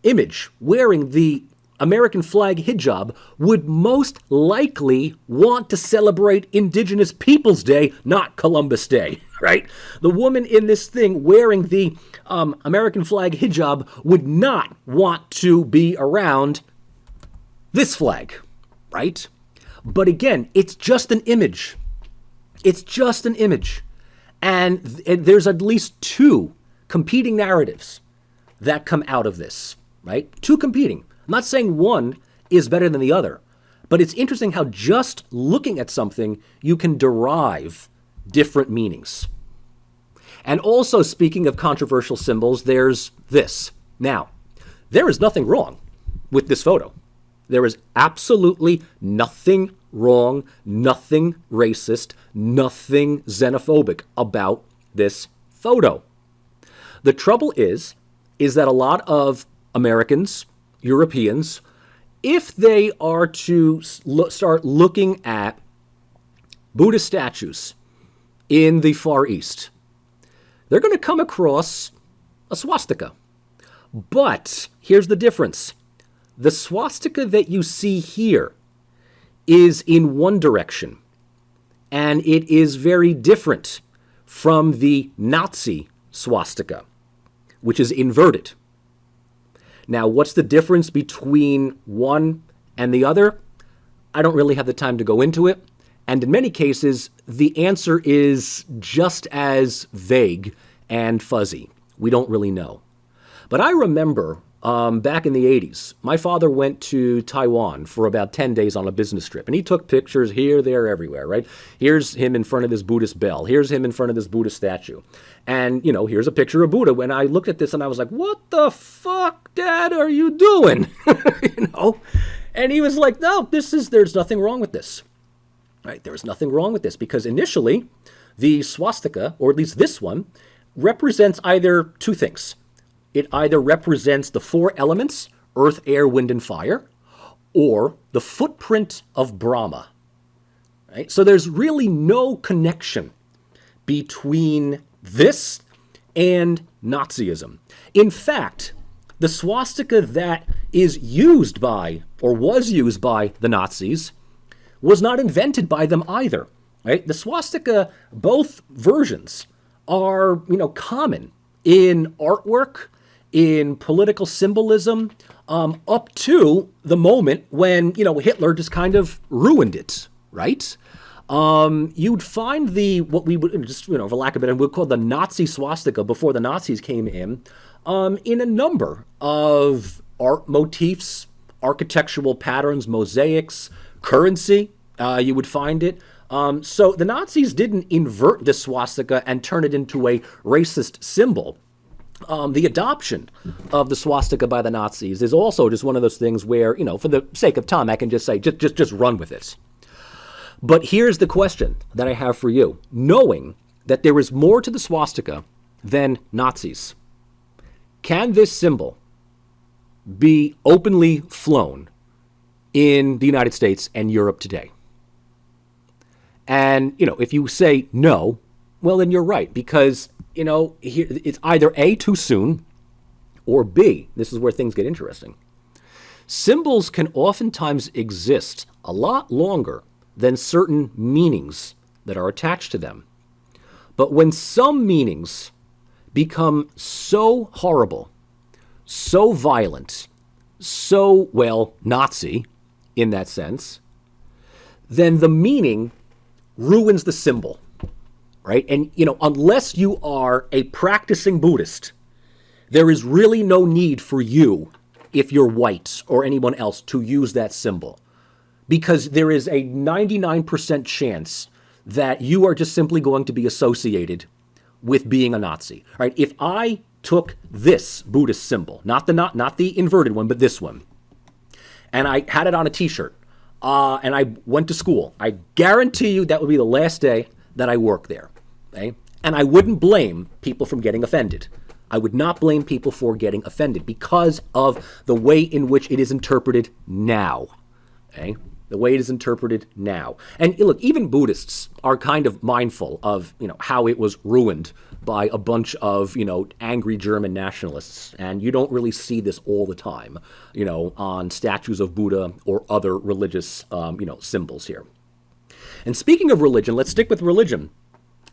image wearing the American flag hijab would most likely want to celebrate Indigenous Peoples Day, not Columbus Day, right? The woman in this thing wearing the American flag hijab would not want to be around this flag, right? But again, it's just an image. It's just an image. And there's at least two competing narratives that come out of this, right? Two competing. I'm not saying one is better than the other, but it's interesting how just looking at something, you can derive different meanings. And also, speaking of controversial symbols, there's this. Now, there is nothing wrong with this photo. There is absolutely nothing wrong, nothing racist, nothing xenophobic about this photo. The trouble is that a lot of Americans, Europeans, if they are to start looking at Buddhist statues in the Far East, they're going to come across a swastika. But here's the difference. The swastika that you see here is in one direction, and it is very different from the Nazi swastika, which is inverted. Now, what's the difference between one and the other? I don't really have the time to go into it. And in many cases, the answer is just as vague and fuzzy. We don't really know. But I remember back in the 80s. My father went to Taiwan for about 10 days on a business trip, and he took pictures here, there, everywhere, right? Here's him in front of this Buddhist bell. Here's him in front of this Buddhist statue. And, here's a picture of Buddha. When I looked at this and I was like, what the fuck, Dad, are you doing? And he was like, no, there's nothing wrong with this. Right? There's nothing wrong with this because initially the swastika, or at least this one, represents either two things. It either represents the four elements, earth, air, wind, and fire, or the footprint of Brahma. Right? So there's really no connection between this and Nazism. In fact, the swastika that is used by, or was used by the Nazis, was not invented by them either. Right? The swastika, both versions, are, common in artwork, in political symbolism, up to the moment when, Hitler just kind of ruined it, right? You'd find what we would, just, for lack of a better, we'd call the Nazi swastika before the Nazis came in a number of art motifs, architectural patterns, mosaics, currency, you would find it. So the Nazis didn't invert the swastika and turn it into a racist symbol. The adoption of the swastika by the Nazis is also just one of those things where, for the sake of time, I can just say, just run with it. But here's the question that I have for you. Knowing that there is more to the swastika than Nazis, can this symbol be openly flown in the United States and Europe today? And, if you say no, well, then you're right, because, here, it's either A, too soon, or B, this is where things get interesting. Symbols can oftentimes exist a lot longer than certain meanings that are attached to them. But when some meanings become so horrible, so violent, so, Nazi in that sense, then the meaning ruins the symbol, right? And, unless you are a practicing Buddhist, there is really no need for you, if you're white or anyone else, to use that symbol. Because there is a 99% chance that you are just simply going to be associated with being a Nazi, right? If I took this Buddhist symbol, not the inverted one, but this one, and I had it on a t-shirt, and I went to school, I guarantee you that would be the last day that I worked there. Okay? And I wouldn't blame people from getting offended. I would not blame people for getting offended because of the way in which it is interpreted now. Okay? The way it is interpreted now. And look, even Buddhists are kind of mindful of, how it was ruined by a bunch of, angry German nationalists. And you don't really see this all the time, on statues of Buddha or other religious, symbols here. And speaking of religion, let's stick with religion.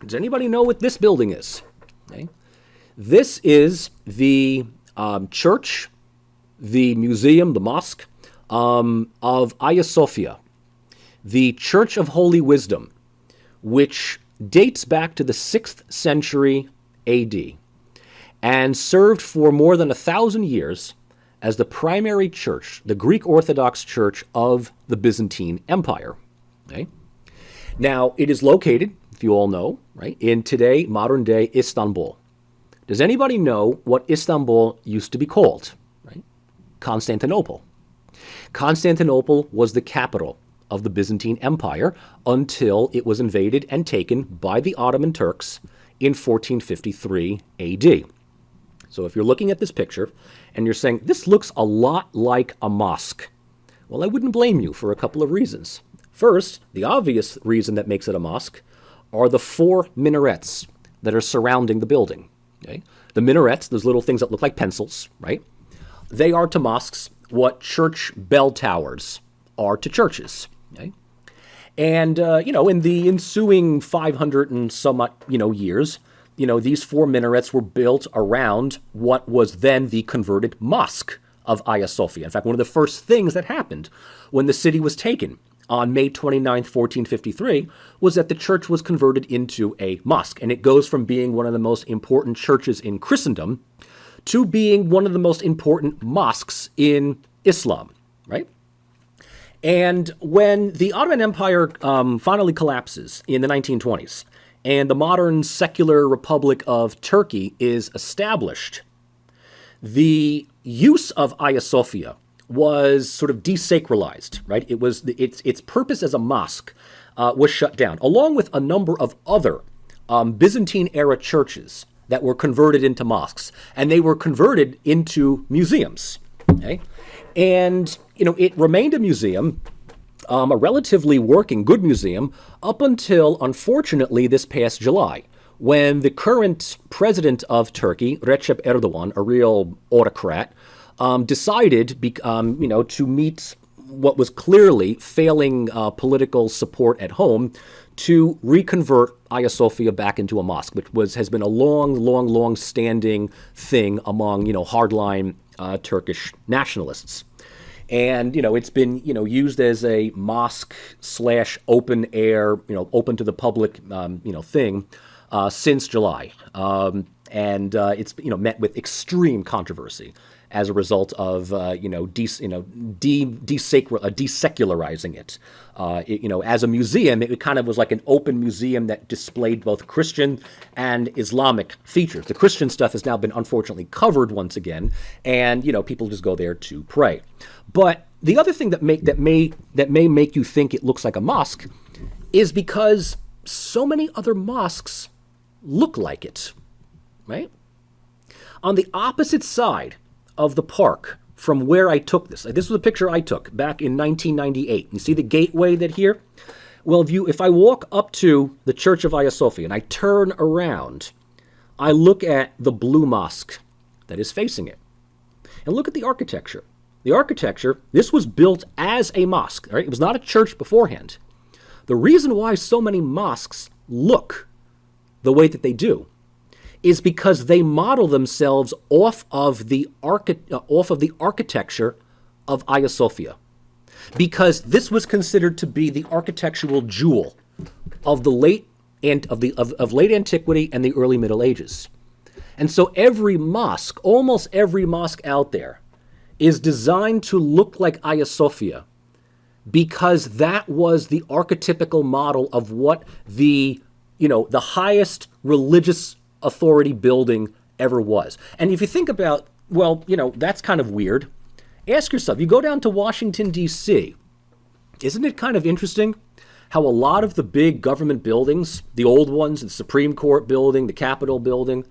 Does anybody know what this building is? Okay. This is the church, the museum, the mosque of Hagia Sophia, the Church of Holy Wisdom, which dates back to the 6th century AD and served for more than 1,000 years as the primary church, the Greek Orthodox Church of the Byzantine Empire. Okay? Now, it is located, if you all know, right, in today, modern-day Istanbul. Does anybody know what Istanbul used to be called? Right? Constantinople. Constantinople was the capital of the Byzantine Empire until it was invaded and taken by the Ottoman Turks in 1453 AD. So if you're looking at this picture and you're saying, this looks a lot like a mosque, well, I wouldn't blame you for a couple of reasons. First, the obvious reason that makes it a mosque are the 4 minarets that are surrounding the building. Okay? The minarets, those little things that look like pencils, right? They are to mosques what church bell towers are to churches. Okay? And, in the ensuing 500 and somewhat, years, these 4 minarets were built around what was then the converted mosque of Hagia Sophia. In fact, one of the first things that happened when the city was taken on May 29th, 1453, was that the church was converted into a mosque. And it goes from being one of the most important churches in Christendom to being one of the most important mosques in Islam, right? And when the Ottoman Empire finally collapses in the 1920s, and the modern secular Republic of Turkey is established, the use of Hagia Sophia was sort of desacralized, right? It was its purpose as a mosque was shut down, along with a number of other Byzantine-era churches that were converted into mosques, and they were converted into museums. Okay, and it remained a museum, a relatively working, good museum, up until, unfortunately, this past July, when the current president of Turkey, Recep Erdogan, a real autocrat, decided, to meet what was clearly failing political support at home, to reconvert Hagia Sophia back into a mosque, which has been a long-standing thing among, hardline Turkish nationalists. And, it's been, used as a mosque / open air, open to the public, thing since July. And it's, met with extreme controversy as a result of, desecularizing it. As a museum, it kind of was like an open museum that displayed both Christian and Islamic features. The Christian stuff has now been unfortunately covered once again, and, people just go there to pray. But the other thing that may make you think it looks like a mosque is because so many other mosques look like it, right? On the opposite side of the park from where I took this. This was a picture I took back in 1998. You see the gateway here? Well, if I walk up to the Church of Hagia Sophia and I turn around, I look at the blue mosque that is facing it. And look at the architecture. The architecture, this was built as a mosque, right? It was not a church beforehand. The reason why so many mosques look the way that they do is because they model themselves off of the architecture of Hagia Sophia, because this was considered to be the architectural jewel of the late antiquity and the early Middle Ages. And so almost every mosque out there, is designed to look like Hagia Sophia, because that was the archetypical model of what the highest religious authority building ever was. And if you think about, that's kind of weird. Ask yourself, you go down to Washington, D.C., isn't it kind of interesting how a lot of the big government buildings, the old ones, the Supreme Court building, the Capitol building,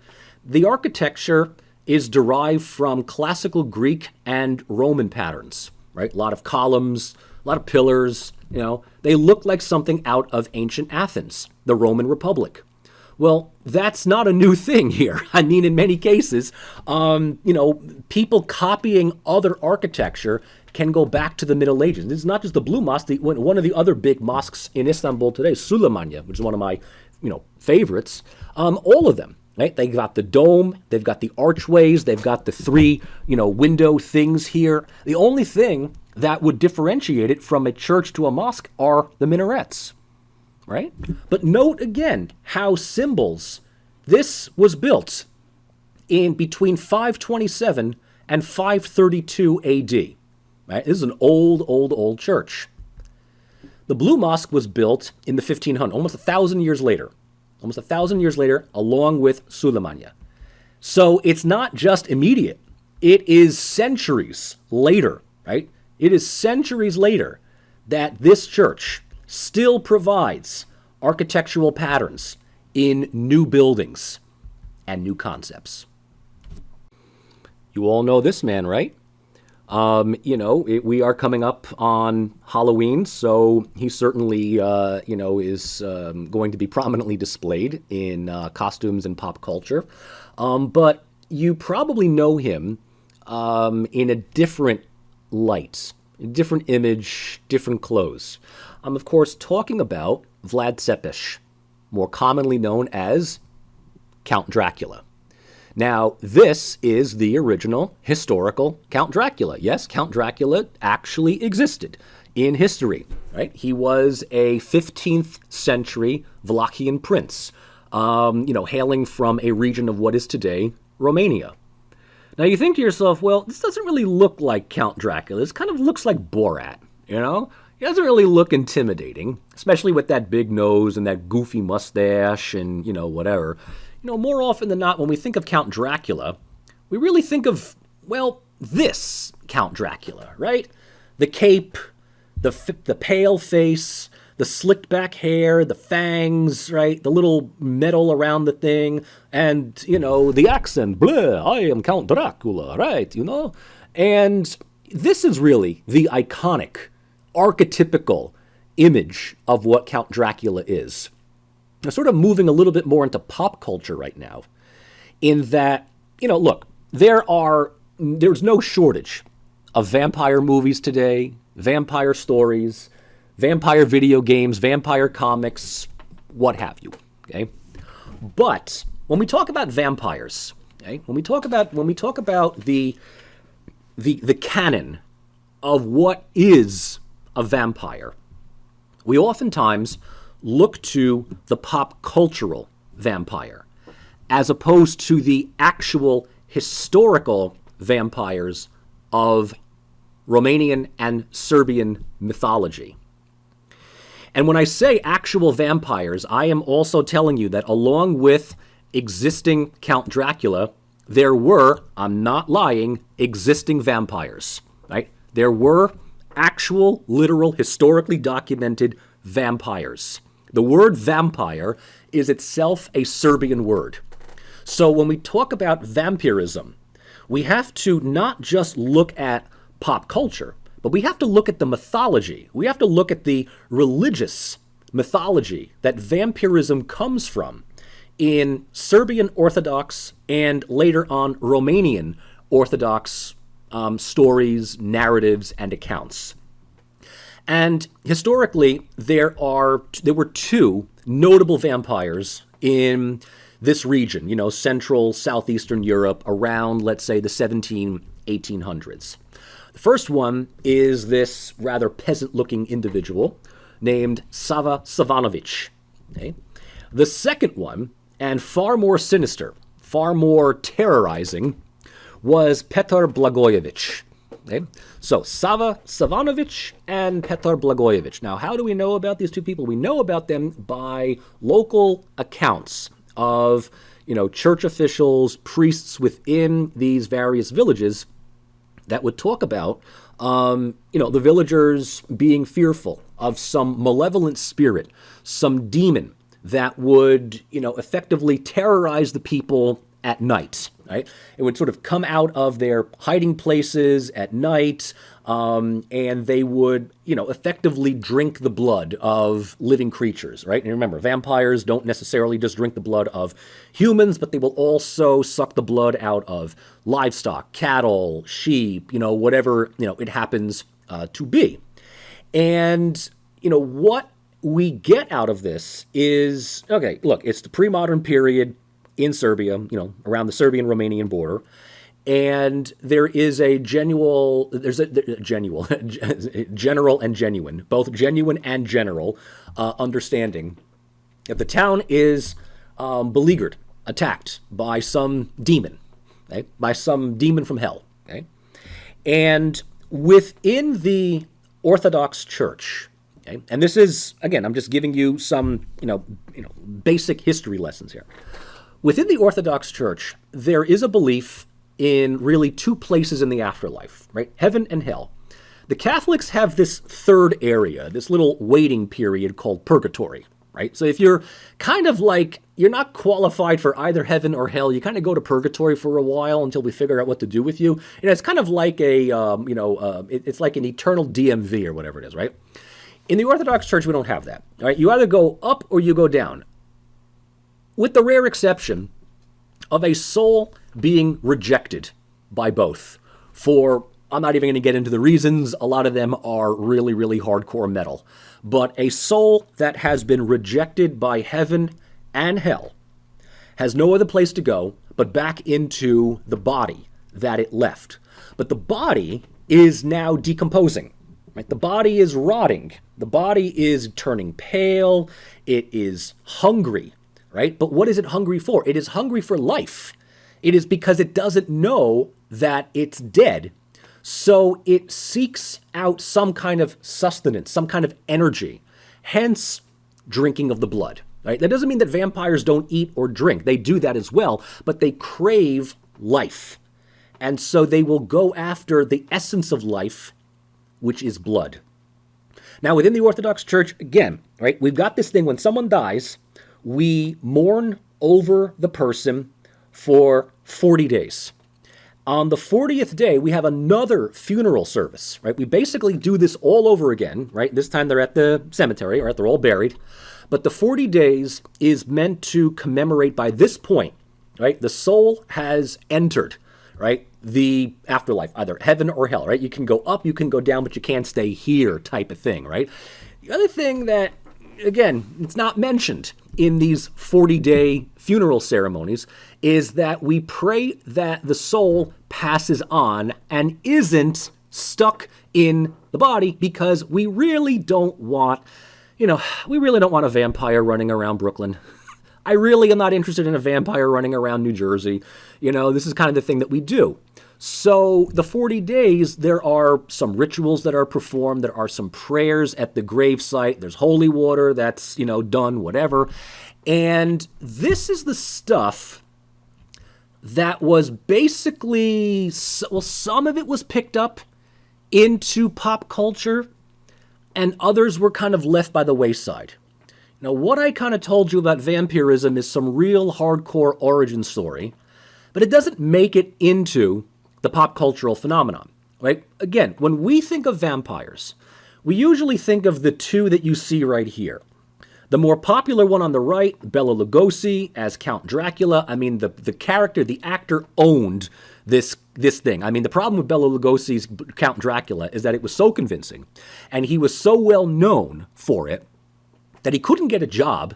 the architecture is derived from classical Greek and Roman patterns, right? A lot of columns, a lot of pillars, they look like something out of ancient Athens, the Roman Republic. Well, that's not a new thing here. I mean, in many cases, people copying other architecture can go back to the Middle Ages. It's not just the Blue Mosque. One of the other big mosques in Istanbul today, Süleymaniye, which is one of my, favorites. All of them, right? They got the dome, they've got the archways, they've got the three, window things here. The only thing that would differentiate it from a church to a mosque are the minarets. Right? But note again how symbols, this was built in between 527 and 532 AD. Right? This is an old church. The Blue Mosque was built in the 1500s, almost 1,000 years later. Almost 1,000 years later, along with Süleymaniye. So it's not just immediate. It is centuries later, right? It is centuries later that this church still provides architectural patterns in new buildings and new concepts. You all know this man, right? We are coming up on Halloween, so he certainly, is going to be prominently displayed in costumes and pop culture. But you probably know him in a different light, a different image, different clothes. I'm, of course, talking about Vlad Tepes, more commonly known as Count Dracula. Now, this is the original historical Count Dracula. Yes, Count Dracula actually existed in history, right? He was a 15th century Wallachian prince, hailing from a region of what is today Romania. Now you think to yourself, well, this doesn't really look like Count Dracula. This kind of looks like Borat, you know? He doesn't really look intimidating, especially with that big nose and that goofy mustache and, whatever. More often than not, when we think of Count Dracula, we really think of, well, this Count Dracula, right? The cape, the pale face, the slicked back hair, the fangs, right? The little metal around the thing, and, the accent, blah, I am Count Dracula, right? And this is really the iconic, archetypical image of what Count Dracula is. Now, sort of moving a little bit more into pop culture right now, in that, look, there's no shortage of vampire movies today, vampire stories, vampire video games, vampire comics, what have you, okay? But when we talk about vampires, okay, when we talk about the canon of what is a vampire, we oftentimes look to the pop cultural vampire as opposed to the actual historical vampires of Romanian and Serbian mythology. And when I say actual vampires, I am also telling you that along with existing Count Dracula, there were, I'm not lying, existing vampires, right? There were actual, literal, historically documented vampires. The word vampire is itself a Serbian word. So when we talk about vampirism, we have to not just look at pop culture, but we have to look at the mythology. We have to look at the religious mythology that vampirism comes from in Serbian Orthodox and later on Romanian Orthodox stories, narratives, and accounts. And historically, there were two notable vampires in this region, Central, Southeastern Europe, around, let's say, the 1800s. The first one is this rather peasant-looking individual named Sava Savanovic. Okay? The second one, and far more sinister, far more terrorizing, was Petar Blagojevic. Okay? So Sava Savanovic and Petar Blagojevic. Now, how do we know about these two people? We know about them by local accounts of, church officials, priests within these various villages that would talk about, the villagers being fearful of some malevolent spirit, some demon that would, effectively terrorize the people at night, right? It would sort of come out of their hiding places at night, and they would, effectively drink the blood of living creatures, right? And remember, vampires don't necessarily just drink the blood of humans, but they will also suck the blood out of livestock, cattle, sheep, whatever, it happens to be. And, what we get out of this is, okay, look, it's the pre-modern period in Serbia, around the Serbian-Romanian border, and there is general and genuine, both genuine and general understanding that the town is beleaguered, attacked by some demon, okay? By some demon from hell, okay? And within the Orthodox Church, okay, and this is, again, I'm just giving you some, basic history lessons here. Within the Orthodox Church, there is a belief in really two places in the afterlife, right? Heaven and hell. The Catholics have this third area, this little waiting period called purgatory, right? So if you're kind of like, you're not qualified for either heaven or hell, you kind of go to purgatory for a while until we figure out what to do with you. It's kind of like it's like an eternal DMV or whatever it is, right? In the Orthodox Church, we don't have that, all right? You either go up or you go down, with the rare exception of a soul being rejected by both for, I'm not even going to get into the reasons, a lot of them are really, really hardcore metal, but a soul that has been rejected by heaven and hell has no other place to go but back into the body that it left. But the body is now decomposing, right? The body is rotting. The body is turning pale. It is hungry, right? But what is it hungry for? It is hungry for life. It is because it doesn't know that it's dead, so it seeks out some kind of sustenance, some kind of energy, hence drinking of the blood. Right? That doesn't mean that vampires don't eat or drink. They do that as well, but they crave life. And so they will go after the essence of life, which is blood. Now, within the Orthodox Church, again, right, we've got this thing when someone dies, we mourn over the person for 40 days. On the 40th day, we have another funeral service, right? We basically do this all over again, right? This time they're at the cemetery, or they're all buried. But the 40 days is meant to commemorate by this point, right? The soul has entered, right? The afterlife, either heaven or hell, right? You can go up, you can go down, but you can't stay here type of thing, right? The other thing that, again, it's not mentioned in these 40-day funeral ceremonies is that we pray that the soul passes on and isn't stuck in the body, because we really don't want, we really don't want a vampire running around Brooklyn. I really am not interested in a vampire running around New Jersey. This is kind of the thing that we do. So the 40 days, there are some rituals that are performed. There are some prayers at the gravesite. There's holy water that's, done, whatever. And this is the stuff that was basically, well, some of it was picked up into pop culture, and others were kind of left by the wayside. Now, what I kind of told you about vampirism is some real hardcore origin story, but it doesn't make it into the pop cultural phenomenon, right? Again, when we think of vampires, we usually think of the two that you see right here. The more popular one on the right, Bela Lugosi as Count Dracula. I mean, the character, the actor owned this thing. I mean, the problem with Bela Lugosi's Count Dracula is that it was so convincing, and he was so well known for it, that he couldn't get a job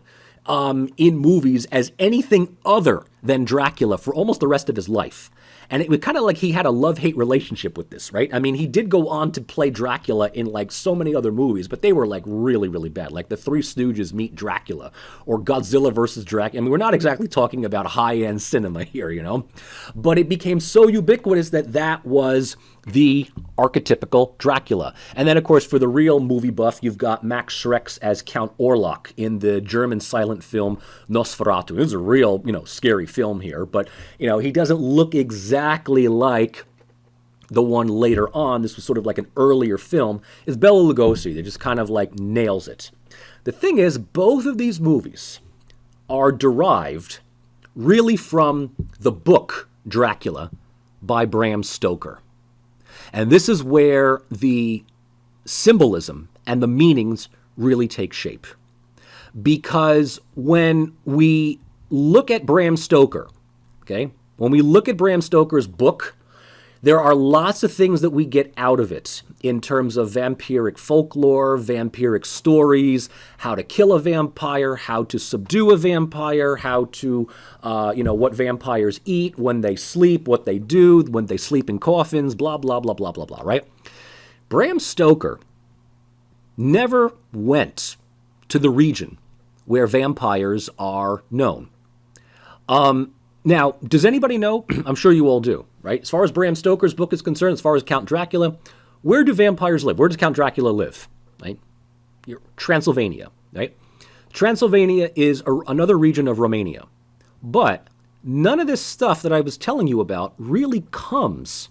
in movies as anything other than Dracula for almost the rest of his life. And it was kind of like he had a love-hate relationship with this, right? I mean, he did go on to play Dracula in like so many other movies, but they were like really, really bad. Like The Three Stooges Meet Dracula, or Godzilla versus Dracula. I mean, we're not exactly talking about high-end cinema here, But it became so ubiquitous that that was the archetypical Dracula. And then, of course, for the real movie buff, you've got Max Schreck as Count Orlok in the German silent film Nosferatu. It was a real, scary film here, but, he doesn't look exactly like the one later on. This was sort of like an earlier film. It's Bela Lugosi that just kind of like nails it. The thing is, both of these movies are derived really from the book Dracula by Bram Stoker. And this is where the symbolism and the meanings really take shape. Because when we look at Bram Stoker, when we look at Bram Stoker's book, there are lots of things that we get out of it in terms of vampiric folklore, vampiric stories, how to kill a vampire, how to subdue a vampire, how to, what vampires eat, when they sleep, what they do, when they sleep in coffins, blah, blah, blah, blah, blah, blah, right? Bram Stoker never went to the region where vampires are known. Now, does anybody know? I'm sure you all do, right? As far as Bram Stoker's book is concerned, as far as Count Dracula, where do vampires live? Where does Count Dracula live, right? Transylvania, right? Transylvania is another region of Romania. But none of this stuff that I was telling you about really comes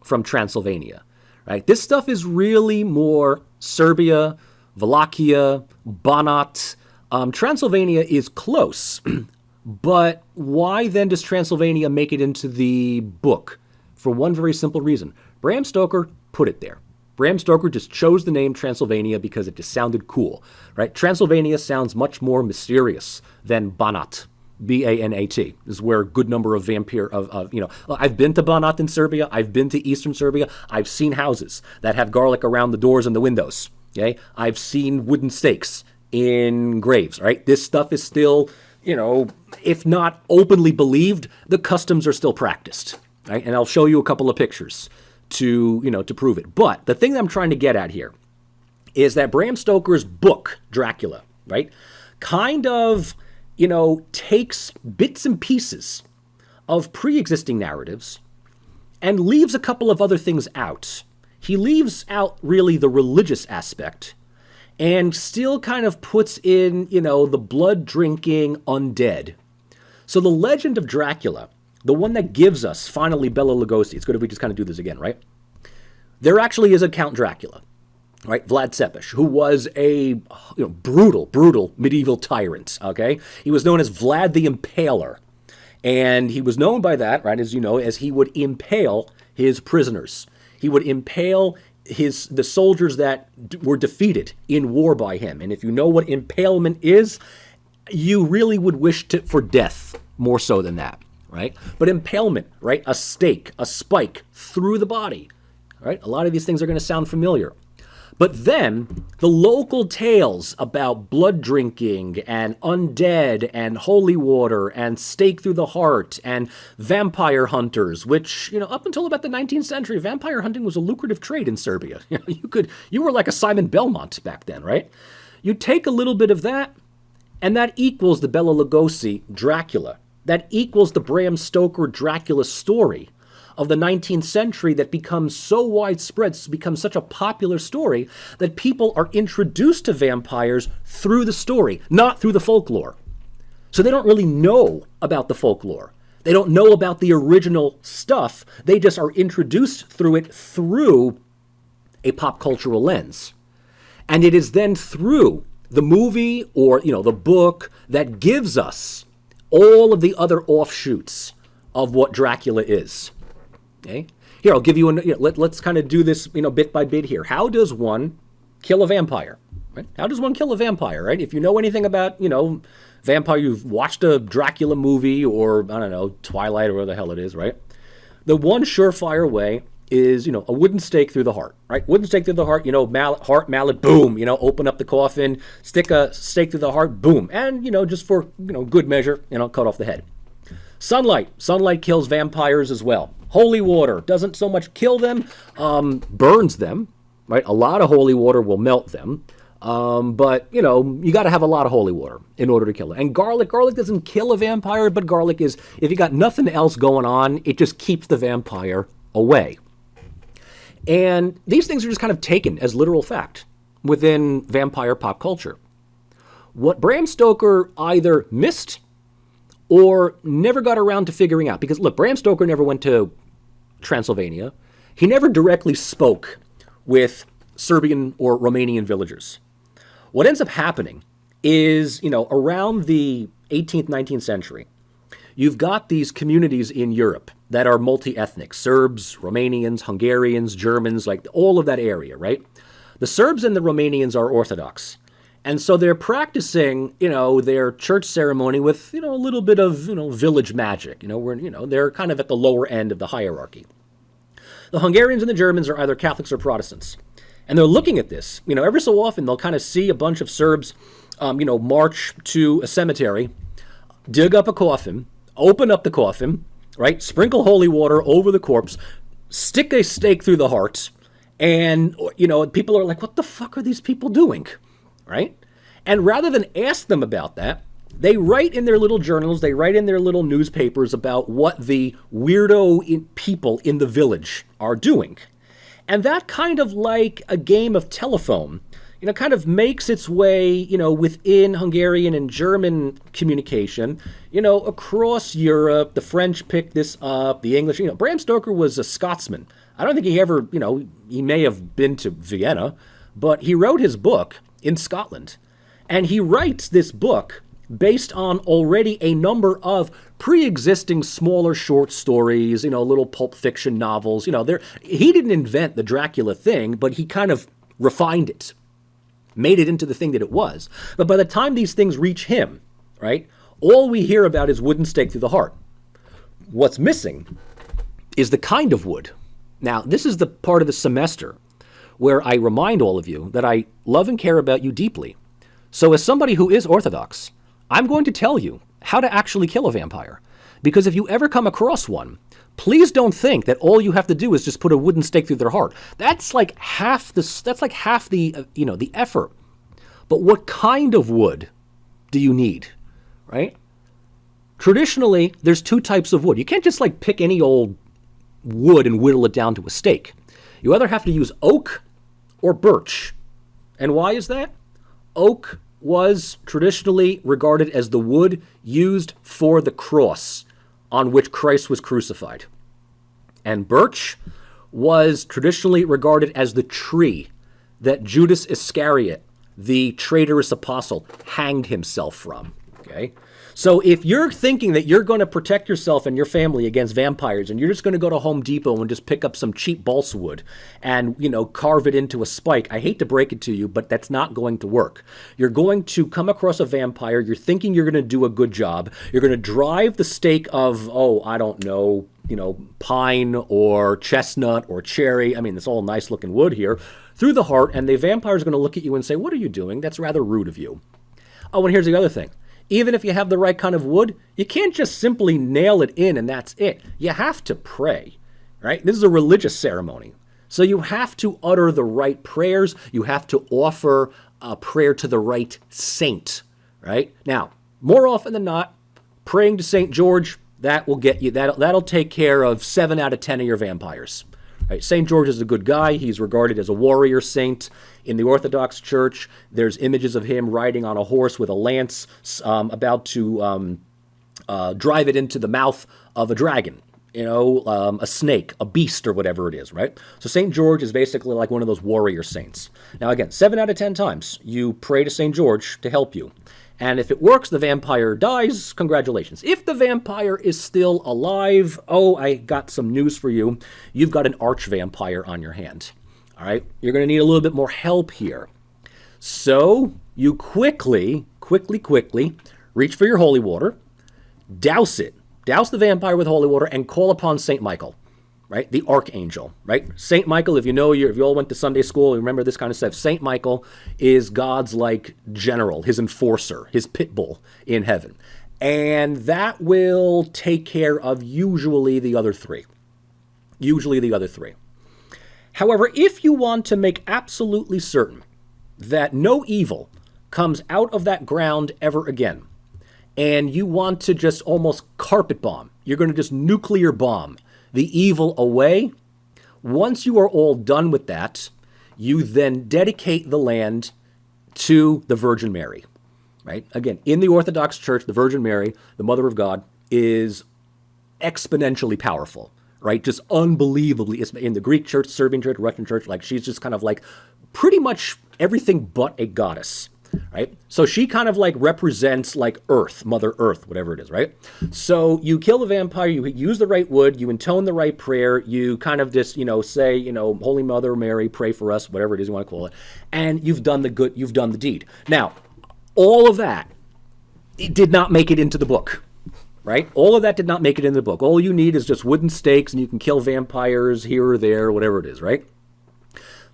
from Transylvania, right? This stuff is really more Serbia, Wallachia, Banat. Transylvania is close. But why then does Transylvania make it into the book? For one very simple reason. Bram Stoker put it there. Bram Stoker just chose the name Transylvania because it just sounded cool, right? Transylvania sounds much more mysterious than Banat, B-A-N-A-T. This is where a good number of I've been to Banat in Serbia. I've been to Eastern Serbia. I've seen houses that have garlic around the doors and the windows, okay? I've seen wooden stakes in graves, right? This stuff is still, if not openly believed, the customs are still practiced, right? And I'll show you a couple of pictures to prove it. But the thing that I'm trying to get at here is that Bram Stoker's book, Dracula, right, kind of, takes bits and pieces of pre-existing narratives and leaves a couple of other things out. He leaves out really the religious aspect and still kind of puts in, the blood-drinking undead. So the legend of Dracula, the one that gives us finally Bela Lugosi, it's good if we just kind of do this again, right? There actually is a Count Dracula, right? Vlad Tepes, who was a brutal medieval tyrant, okay? He was known as Vlad the Impaler. And he was known by that, right, as you know, as he would impale his prisoners. He would impale the soldiers that were defeated in war by him. And if you know what impalement is, you really would wish for death more so than that, right? But impalement, right, a stake, a spike through the body, right? A lot of these things are going to sound familiar. But then the local tales about blood drinking and undead and holy water and stake through the heart and vampire hunters, which, up until about the 19th century, vampire hunting was a lucrative trade in Serbia. You were like a Simon Belmont back then, right? You take a little bit of that, and that equals the Bela Lugosi Dracula. That equals the Bram Stoker Dracula story of the 19th century that becomes so widespread, becomes such a popular story that people are introduced to vampires through the story, not through the folklore. So they don't really know about the folklore. They don't know about the original stuff. They just are introduced through it through a pop cultural lens. And it is then through the movie or, the book that gives us all of the other offshoots of what Dracula is. Okay. Here, I'll give you let's kind of do this, bit by bit here. How does one kill a vampire? Right? How does one kill a vampire, right? If you know anything about, vampire, you've watched a Dracula movie or, I don't know, Twilight or whatever the hell it is, right? The one surefire way is, a wooden stake through the heart, right? Wooden stake through the heart, mallet, boom, open up the coffin, stick a stake through the heart, boom. And, just for, good measure, cut off the head. Sunlight kills vampires as well. Holy water doesn't so much kill them, burns them, right? A lot of holy water will melt them. But, you got to have a lot of holy water in order to kill it. And garlic doesn't kill a vampire, but garlic is, if you got nothing else going on, it just keeps the vampire away. And these things are just kind of taken as literal fact within vampire pop culture. What Bram Stoker either missed or never got around to figuring out, because look, Bram Stoker never went to Transylvania. He never directly spoke with Serbian or Romanian villagers. What ends up happening is, around the 18th, 19th century, you've got these communities in Europe that are multi-ethnic, Serbs, Romanians, Hungarians, Germans, like all of that area, right? The Serbs and the Romanians are Orthodox. And so they're practicing, their church ceremony with, a little bit of, village magic. They're kind of at the lower end of the hierarchy. The Hungarians and the Germans are either Catholics or Protestants. And they're looking at this. Every so often they'll kind of see a bunch of Serbs, march to a cemetery, dig up a coffin, open up the coffin, right? Sprinkle holy water over the corpse, stick a stake through the heart, and, people are like, what the fuck are these people doing? Right? And rather than ask them about that, they write in their little journals, they write in their little newspapers about what the weirdo people in the village are doing. And that kind of like a game of telephone, kind of makes its way, within Hungarian and German communication, across Europe. The French picked this up, the English, Bram Stoker was a Scotsman. I don't think he ever, he may have been to Vienna, but he wrote his book in Scotland. And he writes this book based on already a number of pre-existing smaller short stories, little pulp fiction novels. He didn't invent the Dracula thing, but he kind of refined it, made it into the thing that it was. But by the time these things reach him, right, all we hear about is wooden stake through the heart. What's missing is the kind of wood. Now, this is the part of the semester where I remind all of you that I love and care about you deeply. So as somebody who is Orthodox, I'm going to tell you how to actually kill a vampire. Because if you ever come across one, please don't think that all you have to do is just put a wooden stake through their heart. That's like half the effort. But what kind of wood do you need, right? Traditionally, there's two types of wood. You can't just like pick any old wood and whittle it down to a stake. You either have to use oak or birch. And why is that? Oak was traditionally regarded as the wood used for the cross on which Christ was crucified. And birch was traditionally regarded as the tree that Judas Iscariot, the traitorous apostle, hanged himself from. Okay? So if you're thinking that you're going to protect yourself and your family against vampires, and you're just going to go to Home Depot and just pick up some cheap balsa wood and, carve it into a spike, I hate to break it to you, but that's not going to work. You're going to come across a vampire, you're thinking you're going to do a good job, you're going to drive the stake of, pine or chestnut or cherry, it's all nice looking wood here, through the heart, and the vampire's going to look at you and say, what are you doing? That's rather rude of you. Oh, and here's the other thing. Even if you have the right kind of wood, you can't just simply nail it in and that's it. You have to pray, right? This is a religious ceremony. So you have to utter the right prayers. You have to offer a prayer to the right saint, right? Now, more often than not, praying to St. George, that will get you, that'll take care of 7 out of 10 of your vampires. Right, St. George is a good guy. He's regarded as a warrior saint. In the Orthodox Church, there's images of him riding on a horse with a lance, about to drive it into the mouth of a dragon, a snake, a beast, or whatever it is, right? So St. George is basically like one of those warrior saints. Now again, 7 out of 10 times, you pray to St. George to help you. And if it works, the vampire dies, congratulations. If the vampire is still alive, I got some news for you. You've got an arch-vampire on your hand. All right? You're going to need a little bit more help here. So you quickly reach for your holy water, douse it. Douse the vampire with holy water and call upon St. Michael. Right? The archangel, right? St. Michael, if you all went to Sunday school, you remember this kind of stuff. St. Michael is God's general, his enforcer, his pit bull in heaven. And that will take care of usually the other three. However, if you want to make absolutely certain that no evil comes out of that ground ever again, and you want to just almost carpet bomb, you're going to just nuclear bomb the evil away. Once you are all done with that, you then dedicate the land to the Virgin Mary, right? Again, in the Orthodox Church, the Virgin Mary, the Mother of God, is exponentially powerful, right? Just unbelievably. In the Greek Church, Serbian Church, Russian Church, she's just kind of pretty much everything but a goddess. Right? So she kind of represents Earth, Mother Earth, whatever it is, right? So you kill the vampire, you use the right wood, you intone the right prayer, you kind of just, say, Holy Mother Mary, pray for us, whatever it is you want to call it, and you've done the good, you've done the deed. Now, all of that, it did not make it into the book, right? All of that did not make it into the book. All you need is just wooden stakes and you can kill vampires here or there, whatever it is, right?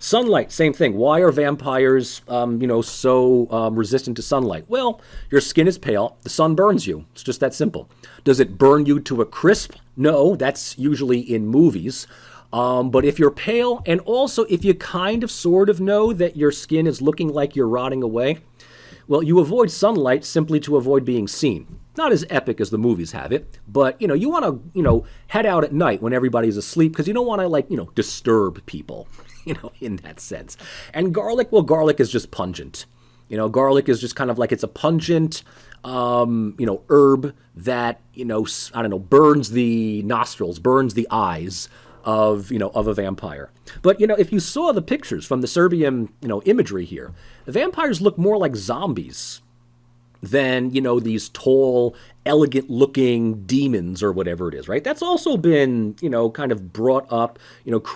Sunlight, same thing. Why are vampires, so resistant to sunlight? Well, your skin is pale. The sun burns you. It's just that simple. Does it burn you to a crisp? No, that's usually in movies. But if you're pale, and also if you kind of sort of know that your skin is looking like you're rotting away, well, you avoid sunlight simply to avoid being seen. Not as epic as the movies have it, but, you want to, head out at night when everybody's asleep because you don't want to, disturb people. In that sense. And garlic, well, garlic is just pungent. Garlic is just kind of it's a pungent, herb that, burns the nostrils, burns the eyes of a vampire. But, if you saw the pictures from the Serbian, imagery here, the vampires look more like zombies than, these tall, elegant-looking demons or whatever it is, right? That's also been, kind of brought up,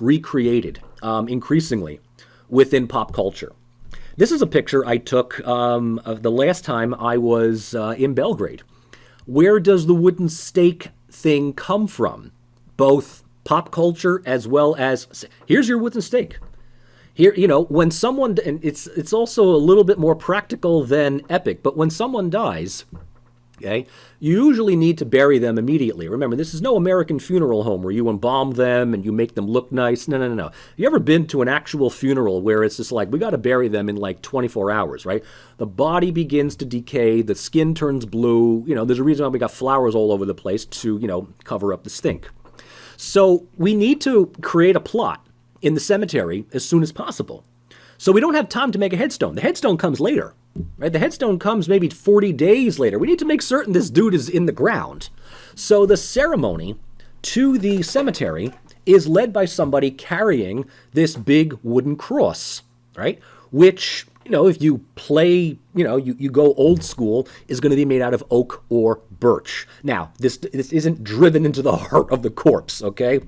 recreated increasingly within pop culture. This is a picture I took of the last time I was in Belgrade. Where does the wooden stake thing come from? Both pop culture as well as, here's your wooden stake. Here, when someone, and it's also a little bit more practical than epic, but when someone dies, okay, you usually need to bury them immediately. Remember, this is no American funeral home where you embalm them and you make them look nice. No. You ever been to an actual funeral where it's just we got to bury them in 24 hours, right? The body begins to decay, the skin turns blue. There's a reason why we got flowers all over the place to, cover up the stink. So we need to create a plot in the cemetery as soon as possible. So we don't have time to make a headstone. The headstone comes later, right? The headstone comes maybe 40 days later. We need to make certain this dude is in the ground. So the ceremony to the cemetery is led by somebody carrying this big wooden cross, right? Which, if you play, you go old school, is going to be made out of oak or birch. Now, this isn't driven into the heart of the corpse, okay?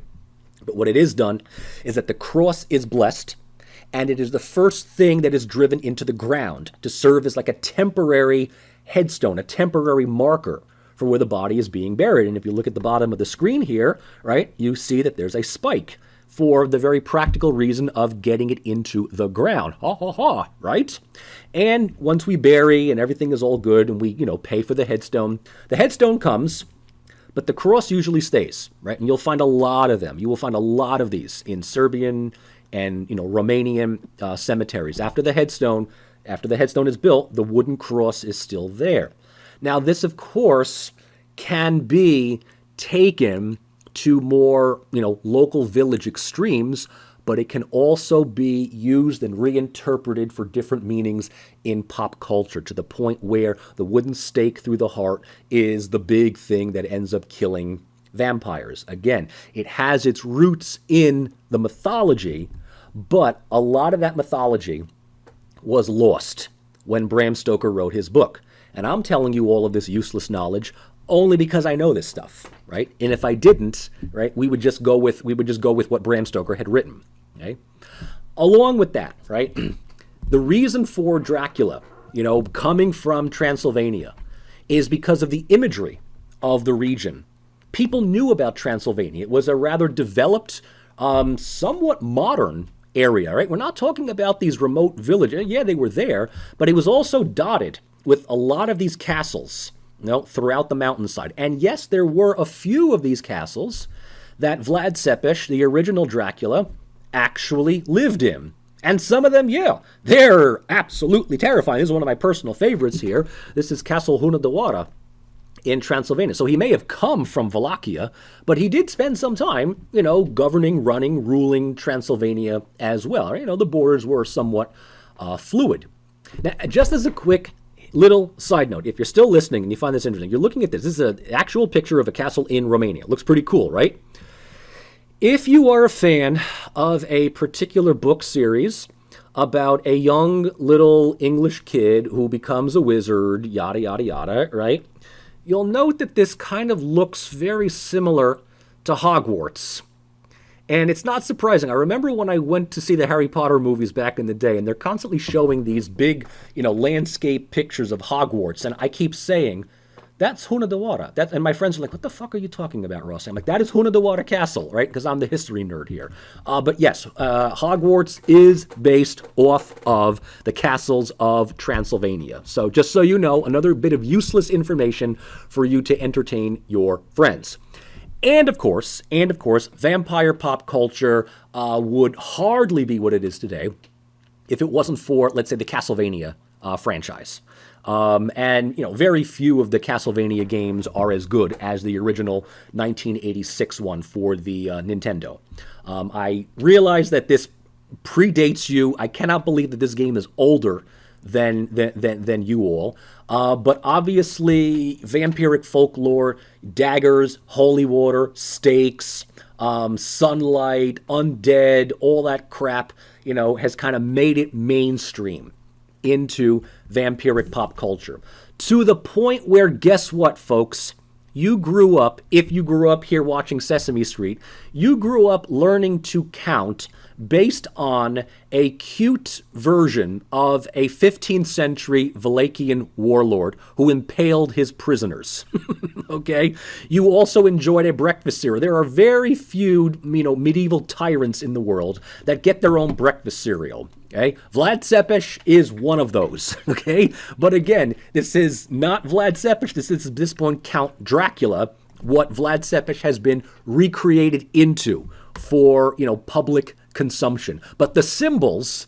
But what it is done is that the cross is blessed, and it is the first thing that is driven into the ground to serve as like a temporary headstone, a temporary marker for where the body is being buried. And if you look at the bottom of the screen here, right, you see that there's a spike for the very practical reason of getting it into the ground. Ha, ha, ha, right? And once we bury and everything is all good and we, pay for the headstone comes, but the cross usually stays, right? And you'll find a lot of them. You will find a lot of these in Serbian and, Romanian cemeteries. After the headstone is built, the wooden cross is still there. Now, this, of course, can be taken to more, local village extremes, but it can also be used and reinterpreted for different meanings in pop culture, to the point where the wooden stake through the heart is the big thing that ends up killing vampires. Again, it has its roots in the mythology, but a lot of that mythology was lost when Bram Stoker wrote his book. And I'm telling you all of this useless knowledge only because I know this stuff, right? And if I didn't, right, we would just go with what Bram Stoker had written, okay? Along with that, right, the reason for Dracula, coming from Transylvania is because of the imagery of the region. People knew about Transylvania. It was a rather developed, somewhat modern area, right? We're not talking about these remote villages. Yeah, they were there, but it was also dotted with a lot of these castles, throughout the mountainside. And yes, there were a few of these castles that Vlad Tepes, the original Dracula, actually lived in. And some of them, they're absolutely terrifying. This is one of my personal favorites here. This is Castle Hunedoara in Transylvania. So he may have come from Wallachia, but he did spend some time, governing, ruling Transylvania as well. The borders were somewhat fluid. Now, just as a quick little side note, if you're still listening and you find this interesting, you're looking at this. This is an actual picture of a castle in Romania. It looks pretty cool, right? If you are a fan of a particular book series about a young little English kid who becomes a wizard, yada, yada, yada, right? You'll note that this kind of looks very similar to Hogwarts. And it's not surprising. I remember when I went to see the Harry Potter movies back in the day, and they're constantly showing these big, landscape pictures of Hogwarts. And I keep saying, that's Hunedoara. And my friends are like, what the fuck are you talking about, Ross? I'm like, that is Hunedoara Castle, right? Because I'm the history nerd here. But yes, Hogwarts is based off of the castles of Transylvania. So just so you know, another bit of useless information for you to entertain your friends. And of course, vampire pop culture would hardly be what it is today if it wasn't for, let's say, the Castlevania franchise. And very few of the Castlevania games are as good as the original 1986 one for the Nintendo. I realize that this predates you. I cannot believe that this game is older than you all. But obviously, vampiric folklore, daggers, holy water, stakes, sunlight, undead, all that crap, has kind of made it mainstream into vampiric pop culture. To the point where, guess what, folks? You grew up, if you grew up here watching Sesame Street, you grew up learning to count based on a cute version of a 15th century Wallachian warlord who impaled his prisoners. Okay? You also enjoyed a breakfast cereal. There are very few, medieval tyrants in the world that get their own breakfast cereal. Okay? Vlad Tepes is one of those. Okay? But again, this is not Vlad Tepes. This is, at this point, Count Dracula, what Vlad Tepes has been recreated into for, public consumption. But the symbols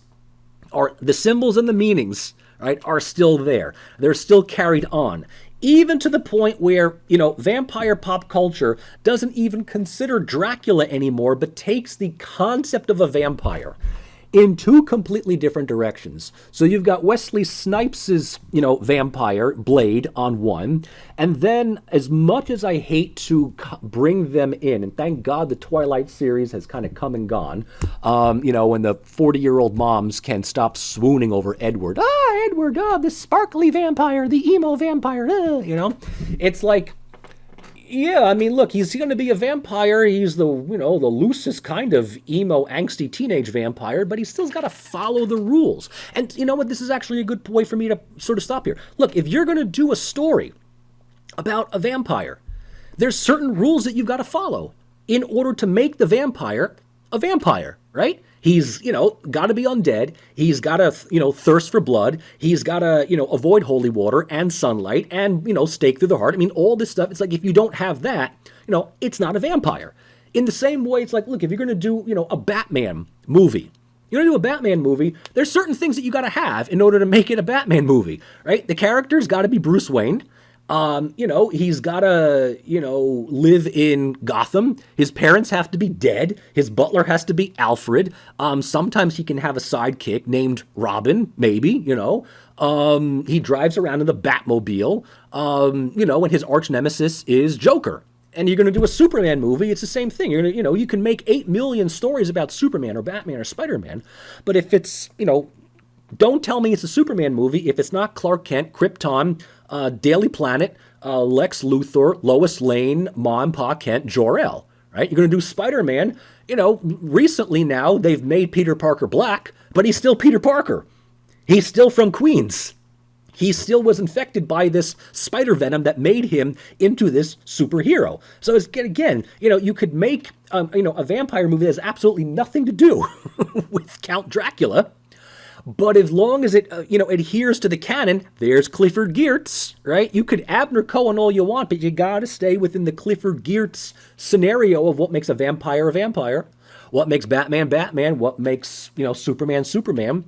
and the meanings, right, are still there. They're still carried on Even to the point where, vampire pop culture doesn't even consider Dracula anymore, but takes the concept of a vampire in two completely different directions. So you've got Wesley Snipes' vampire, Blade, on one, and then, as much as I hate to bring them in, and thank God the Twilight series has kind of come and gone, when the 40-year-old moms can stop swooning over Edward. Edward, the sparkly vampire, the emo vampire, It's like, yeah, I mean, look, he's going to be a vampire. He's the loosest kind of emo, angsty teenage vampire, but he's still got to follow the rules. And you know what? This is actually a good way for me to sort of stop here. Look, if you're going to do a story about a vampire, there's certain rules that you've got to follow in order to make the vampire a vampire, right? He's, got to be undead. He's got to, thirst for blood. He's got to, avoid holy water and sunlight and, stake through the heart. I mean, all this stuff, it's like if you don't have that, it's not a vampire. In the same way, it's like, look, if you're going to do, a Batman movie, there's certain things that you got to have in order to make it a Batman movie, right? The character's got to be Bruce Wayne. He's got to, live in Gotham. His parents have to be dead. His butler has to be Alfred. Sometimes he can have a sidekick named Robin, maybe, He drives around in the Batmobile, and his arch nemesis is Joker. And you're going to do a Superman movie, it's the same thing. You're going to, you can make 8 million stories about Superman or Batman or Spider-Man, but if it's, don't tell me it's a Superman movie if it's not Clark Kent, Krypton, Daily Planet, Lex Luthor, Lois Lane, Ma and Pa Kent, Jor-El, right? You're going to do Spider-Man. Recently now they've made Peter Parker black, but he's still Peter Parker. He's still from Queens. He still was infected by this spider venom that made him into this superhero. So it's, again, you could make, a vampire movie that has absolutely nothing to do with Count Dracula. But as long as it, adheres to the canon, there's Clifford Geertz, right? You could Abner Cohen all you want, but you got to stay within the Clifford Geertz scenario of what makes a vampire, what makes Batman, Batman, what makes, Superman, Superman.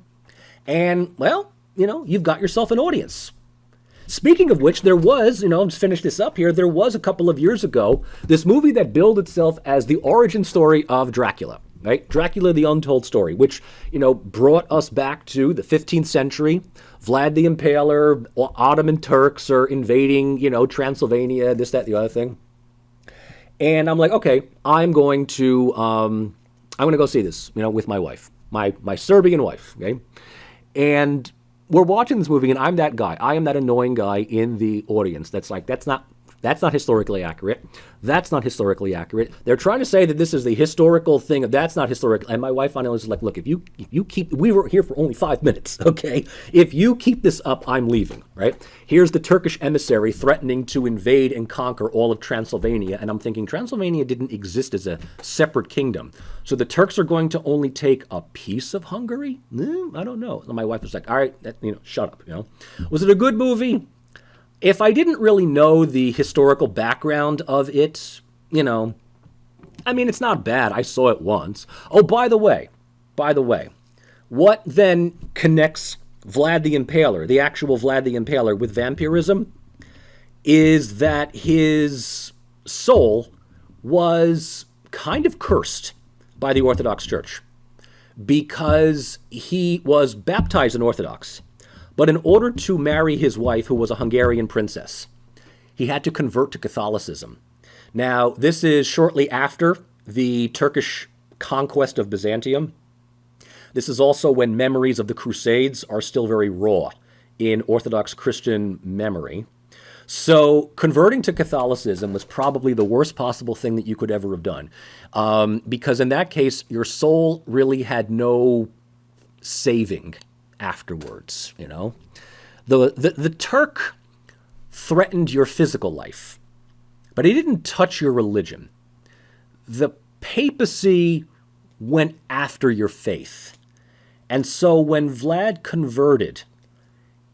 And, well, you've got yourself an audience. Speaking of which, there was, let's finish this up here, there was a couple of years ago, this movie that billed itself as the origin story of Dracula. Right? Dracula, the Untold Story, which, brought us back to the 15th century. Vlad the Impaler, Ottoman Turks are invading, Transylvania, this, that, the other thing. And I'm like, okay, I'm going to go see this, with my wife, my Serbian wife, okay? And we're watching this movie, and I'm that guy. I am that annoying guy in the audience that's like, that's not historically accurate. That's not historically accurate. They're trying to say that this is the historical thing. That's not historical. And my wife finally was like, look, if you keep, we were here for only 5 minutes, okay? If you keep this up, I'm leaving, right? Here's the Turkish emissary threatening to invade and conquer all of Transylvania. And I'm thinking Transylvania didn't exist as a separate kingdom. So the Turks are going to only take a piece of Hungary? I don't know. And my wife was like, all right, shut up, Was it a good movie? If I didn't really know the historical background of it, it's not bad. I saw it once. Oh, by the way, what then connects Vlad the Impaler, the actual Vlad the Impaler, with vampirism is that his soul was kind of cursed by the Orthodox Church because he was baptized in Orthodox. But in order to marry his wife, who was a Hungarian princess, he had to convert to Catholicism. Now, this is shortly after the Turkish conquest of Byzantium. This is also when memories of the Crusades are still very raw in Orthodox Christian memory. So converting to Catholicism was probably the worst possible thing that you could ever have done. Because in that case, your soul really had no saving afterwards, The Turk threatened your physical life, but he didn't touch your religion. The papacy went after your faith. And so when Vlad converted,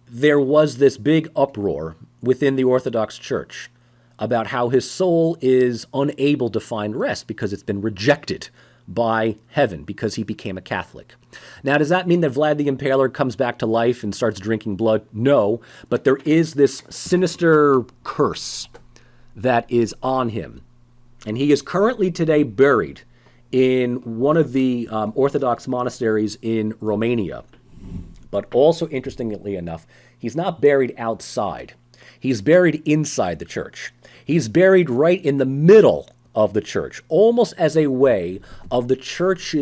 there was this big uproar within the Orthodox Church about how his soul is unable to find rest because it's been rejected by heaven because he became a Catholic. Now, does that mean that Vlad the Impaler comes back to life and starts drinking blood? No, but there is this sinister curse that is on him. And he is currently today buried in one of the Orthodox monasteries in Romania. But also, interestingly enough, he's not buried outside. He's buried inside the church. He's buried right in the middle of the church, almost as a way of the church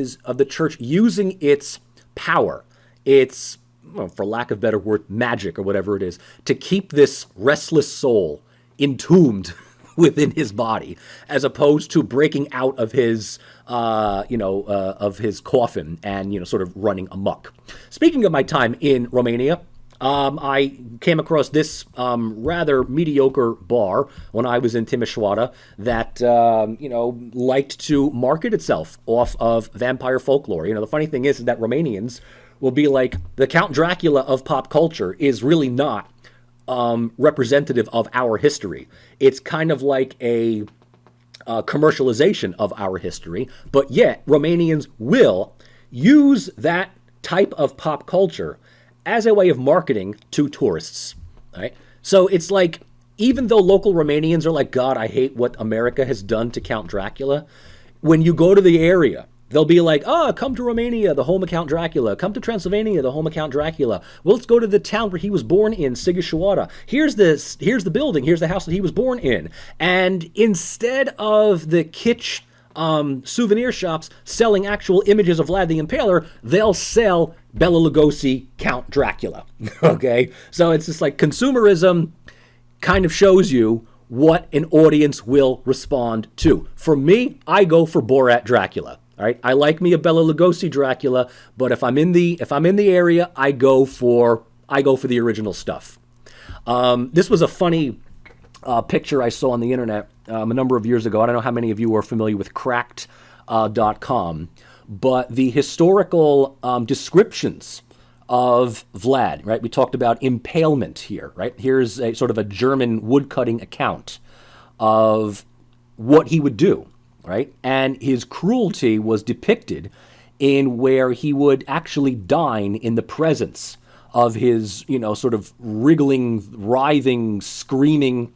using its power, its, well, for lack of a better word, magic or whatever it is, to keep this restless soul entombed within his body, as opposed to breaking out of his, of his coffin and, sort of running amok. Speaking of my time in Romania, I came across this rather mediocre bar when I was in Timișoara that, liked to market itself off of vampire folklore. The funny thing is that Romanians will be like, the Count Dracula of pop culture is really not representative of our history. It's kind of like a commercialization of our history, but yet Romanians will use that type of pop culture as a way of marketing to tourists, right? So it's like, even though local Romanians are like, God, I hate what America has done to Count Dracula, when you go to the area, they'll be like, come to Romania, the home of Count Dracula. Come to Transylvania, the home of Count Dracula. Well, let's go to the town where he was born in, Sighișoara. Here's the building, here's the house that he was born in. And instead of the kitsch souvenir shops selling actual images of Vlad the Impaler, they'll sell Bela Lugosi Count Dracula. Okay? So it's just like consumerism kind of shows you what an audience will respond to. For me, I go for Borat Dracula. All right? I like me a Bela Lugosi Dracula, but if I'm in the area, I go for the original stuff. This was a funny picture I saw on the internet a number of years ago. I don't know how many of you are familiar with Cracked.com, but the historical descriptions of Vlad, right? We talked about impalement here, right? Here's a sort of a German woodcutting account of what he would do, right? And his cruelty was depicted in where he would actually dine in the presence of his, sort of wriggling, writhing, screaming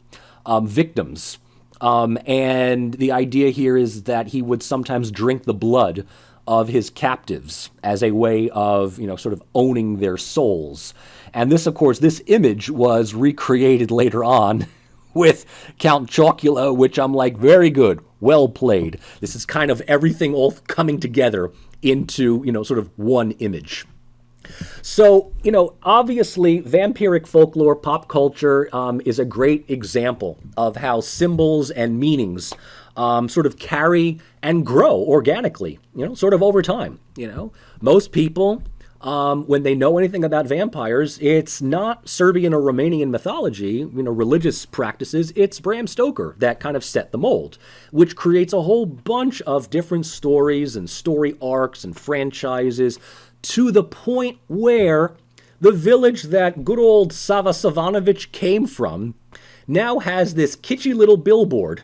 victims. And the idea here is that he would sometimes drink the blood of his captives as a way of, sort of owning their souls. And this, of course, this image was recreated later on with Count Chocula, which I'm like, very good, well played. This is kind of everything all coming together into, sort of one image. So, obviously, vampiric folklore, pop culture is a great example of how symbols and meanings sort of carry and grow organically, sort of over time. Most people, when they know anything about vampires, it's not Serbian or Romanian mythology, religious practices, it's Bram Stoker that kind of set the mold, which creates a whole bunch of different stories and story arcs and franchises, to the point where the village that good old Sava Savanovic came from now has this kitschy little billboard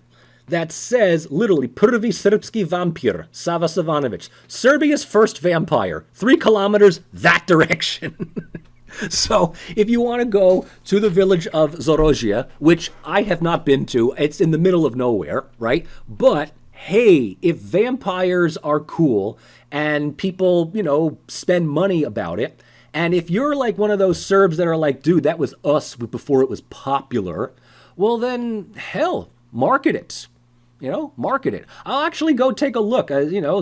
that says, literally, Prvi Srpski vampir, Sava Savanovic, Serbia's first vampire, 3 kilometers that direction. So if you want to go to the village of Zorozhia, which I have not been to, it's in the middle of nowhere, right? But hey, if vampires are cool and people, spend money about it, and if you're like one of those Serbs that are like, dude, that was us before it was popular, well then, hell, market it. Market it. I'll actually go take a look,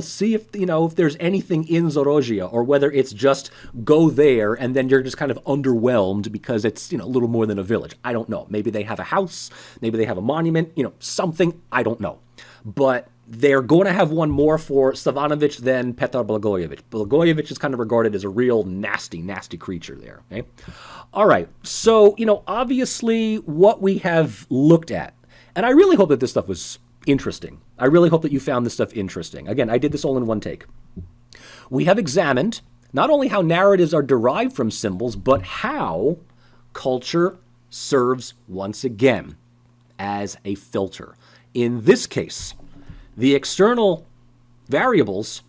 see if, if there's anything in Zorozhia, or whether it's just go there and then you're just kind of underwhelmed because it's, a little more than a village. I don't know. Maybe they have a house, maybe they have a monument, something, I don't know. But they're going to have one more for Savanovic than Petar Blagojevic. Blagojevic is kind of regarded as a real nasty, nasty creature there. Okay? All right. So, obviously what we have looked at, and I really hope that this stuff was interesting. I really hope that you found this stuff interesting. Again, I did this all in one take. We have examined not only how narratives are derived from symbols, but how culture serves once again as a filter. In this case, the external variables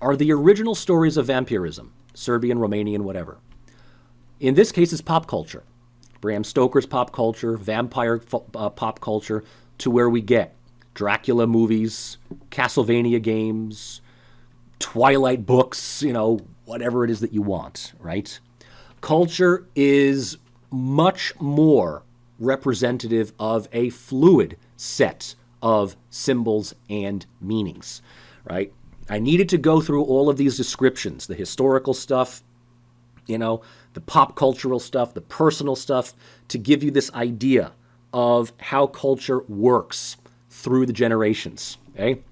are the original stories of vampirism, Serbian, Romanian, whatever. In this case, it's pop culture. Bram Stoker's pop culture, vampire pop culture, to where we get Dracula movies, Castlevania games, Twilight books, whatever it is that you want, right? Culture is much more representative of a fluid set of symbols and meanings, right? I needed to go through all of these descriptions, the historical stuff, the pop cultural stuff, the personal stuff, to give you this idea of how culture works through the generations, okay?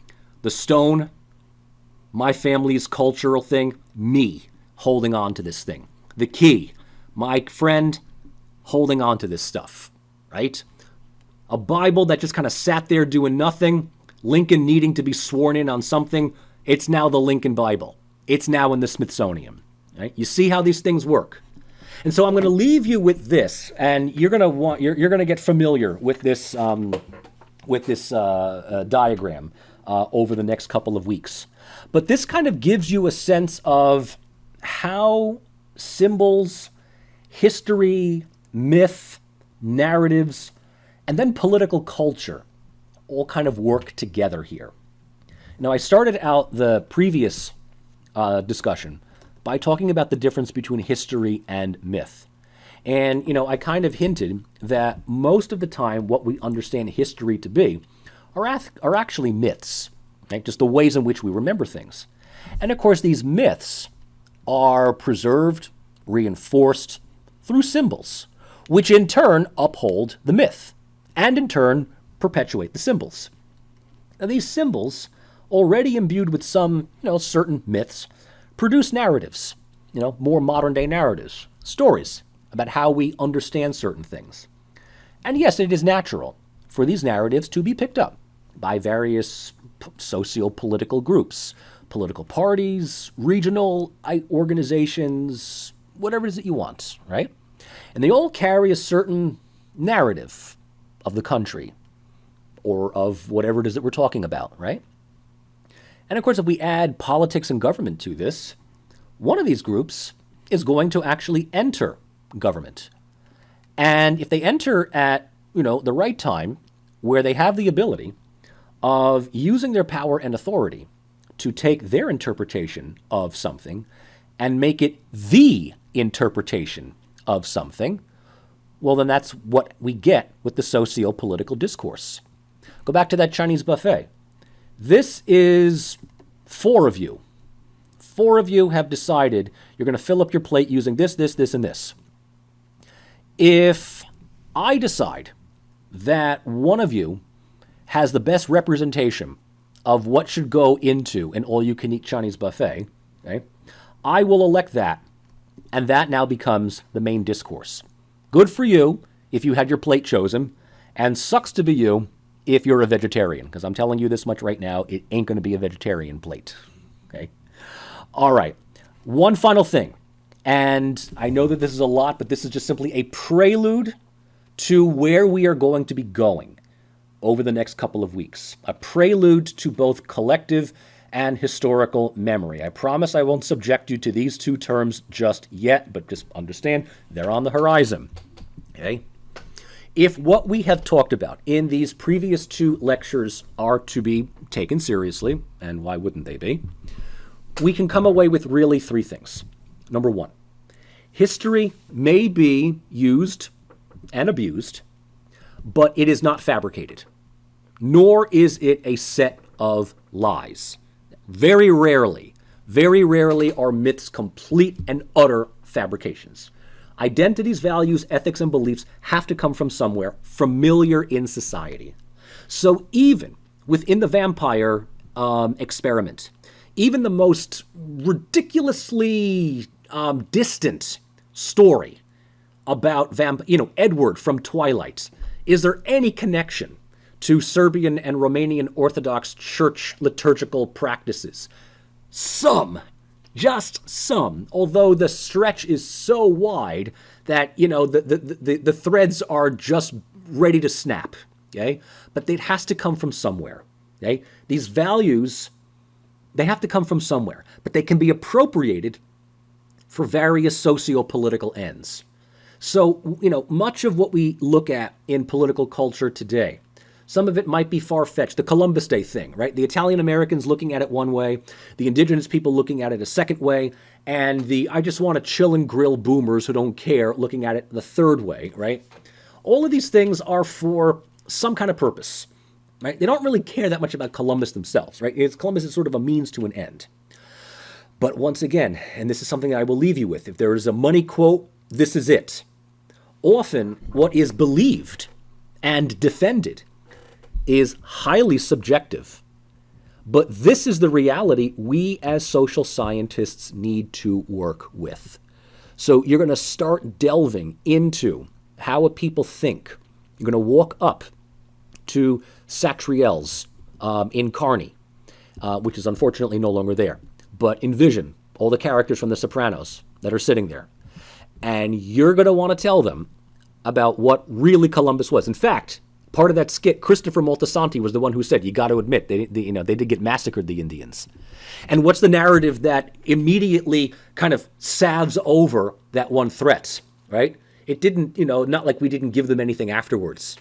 The stone, my family's cultural thing, me holding on to this thing. The key, my friend holding on to this stuff, right? A Bible that just kind of sat there doing nothing, Lincoln needing to be sworn in on something, it's now the Lincoln Bible. It's now in the Smithsonian, right? You see how these things work? And so I'm going to leave you with this, and you're going to get familiar with this diagram over the next couple of weeks. But this kind of gives you a sense of how symbols, history, myth, narratives, and then political culture all kind of work together here. Now, I started out the previous discussion by talking about the difference between history and myth. And, I kind of hinted that most of the time what we understand history to be are actually myths, right? Just the ways in which we remember things. And, of course, these myths are preserved, reinforced through symbols, which in turn uphold the myth and in turn perpetuate the symbols. Now, these symbols, already imbued with some, certain myths, produce narratives, more modern day narratives, stories about how we understand certain things. And yes, it is natural for these narratives to be picked up by various socio-political groups, political parties, regional organizations, whatever it is that you want, right? And they all carry a certain narrative of the country or of whatever it is that we're talking about, right? And of course, if we add politics and government to this, one of these groups is going to actually enter government. And if they enter at, the right time, where they have the ability of using their power and authority to take their interpretation of something and make it the interpretation of something, well, then that's what we get with the socio-political discourse. Go back to that Chinese buffet. This is 4 of you. 4 of you have decided you're going to fill up your plate using this, this, this, and this. If I decide that one of you has the best representation of what should go into an all-you-can-eat Chinese buffet, okay, I will elect that, and that now becomes the main discourse. Good for you if you had your plate chosen, and sucks to be you if you're a vegetarian, because I'm telling you this much right now, it ain't going to be a vegetarian plate, okay? All right, one final thing, and I know that this is a lot, but this is just simply a prelude to where we are going to be going over the next couple of weeks. A prelude to both collective and historical memory. I promise I won't subject you to these 2 terms just yet, but just understand they're on the horizon, okay? If what we have talked about in these previous 2 lectures are to be taken seriously, and why wouldn't they be, we can come away with really 3 things. Number 1, history may be used and abused, but it is not fabricated, nor is it a set of lies. Very rarely are myths complete and utter fabrications. Identities, values, ethics, and beliefs have to come from somewhere familiar in society. So even within the vampire experiment, even the most ridiculously distant story about Edward from Twilight, is there any connection to Serbian and Romanian Orthodox Church liturgical practices? Some. Just some, although the stretch is so wide that, the threads are just ready to snap, okay? But it has to come from somewhere, okay? These values They have to come from somewhere, but they can be appropriated for various socio-political ends. So, much of what we look at in political culture today, some of it might be far-fetched. The Columbus Day thing, right? The Italian Americans looking at it one way, the indigenous people looking at it a second way, and the I just want to chill and grill boomers who don't care looking at it the third way, right? All of these things are for some kind of purpose, right? They don't really care that much about Columbus themselves, right? Columbus is sort of a means to an end. But once again, and this is something I will leave you with, if there is a money quote, this is it. Often what is believed and defended is highly subjective. But this is the reality we as social scientists need to work with. So you're going to start delving into how a people think. You're going to walk up to Satriel's in Carney, which is unfortunately no longer there. But envision all the characters from The Sopranos that are sitting there. And you're going to want to tell them about what really Columbus was. In fact, part of that skit, Christopher Moltisanti was the one who said, you got to admit, they did get massacred, the Indians. And what's the narrative that immediately kind of salves over that one threat, right? It didn't, not like we didn't give them anything afterwards,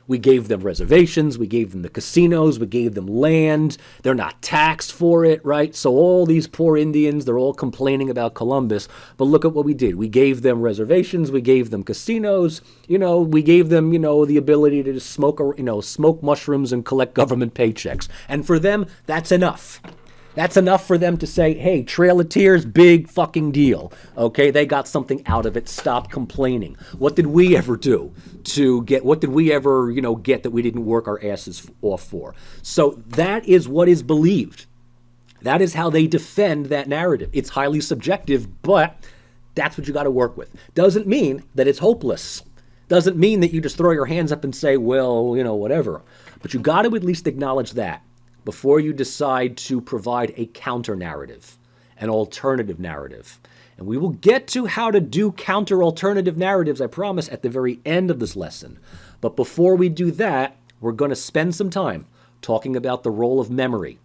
We gave them reservations, we gave them the casinos, we gave them land. They're not taxed for it, right? So all these poor Indians, they're all complaining about Columbus. But look at what we did. We gave them reservations, we gave them casinos, we gave them, the ability to just smoke mushrooms and collect government paychecks. And for them, that's enough. That's enough for them to say, hey, Trail of Tears, big fucking deal. Okay, they got something out of it. Stop complaining. What did we ever do what did we ever, get that we didn't work our asses off for? So that is what is believed. That is how they defend that narrative. It's highly subjective, but that's what you got to work with. Doesn't mean that it's hopeless. Doesn't mean that you just throw your hands up and say, well, whatever. But you got to at least acknowledge that before you decide to provide a counter-narrative, an alternative narrative. And we will get to how to do counter-alternative narratives, I promise, at the very end of this lesson. But before we do that, we're going to spend some time talking about the role of memory,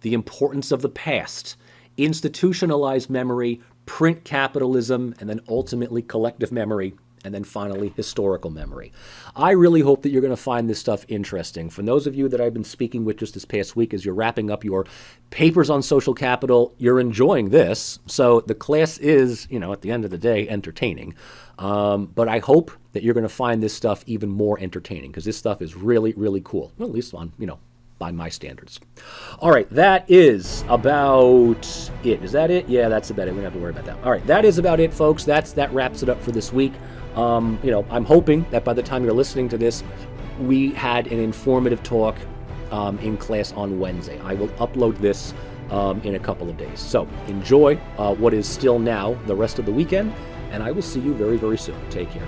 the importance of the past, institutionalized memory, print capitalism, and then ultimately collective memory, and then finally historical memory. I really hope that you're going to find this stuff interesting. For those of you that I've been speaking with just this past week as you're wrapping up your papers on social capital, you're enjoying this. So the class is, at the end of the day, entertaining. But I hope that you're going to find this stuff even more entertaining, because this stuff is really, really cool. Well, at least on, by my standards. All right, that is about it. Is that it? Yeah, that's about it. We don't have to worry about that. All right, that is about it, folks. That wraps it up for this week. I'm hoping that by the time you're listening to this, we had an informative talk in class on Wednesday. I will upload this in a couple of days. So enjoy what is still now the rest of the weekend, and I will see you very, very soon. Take care.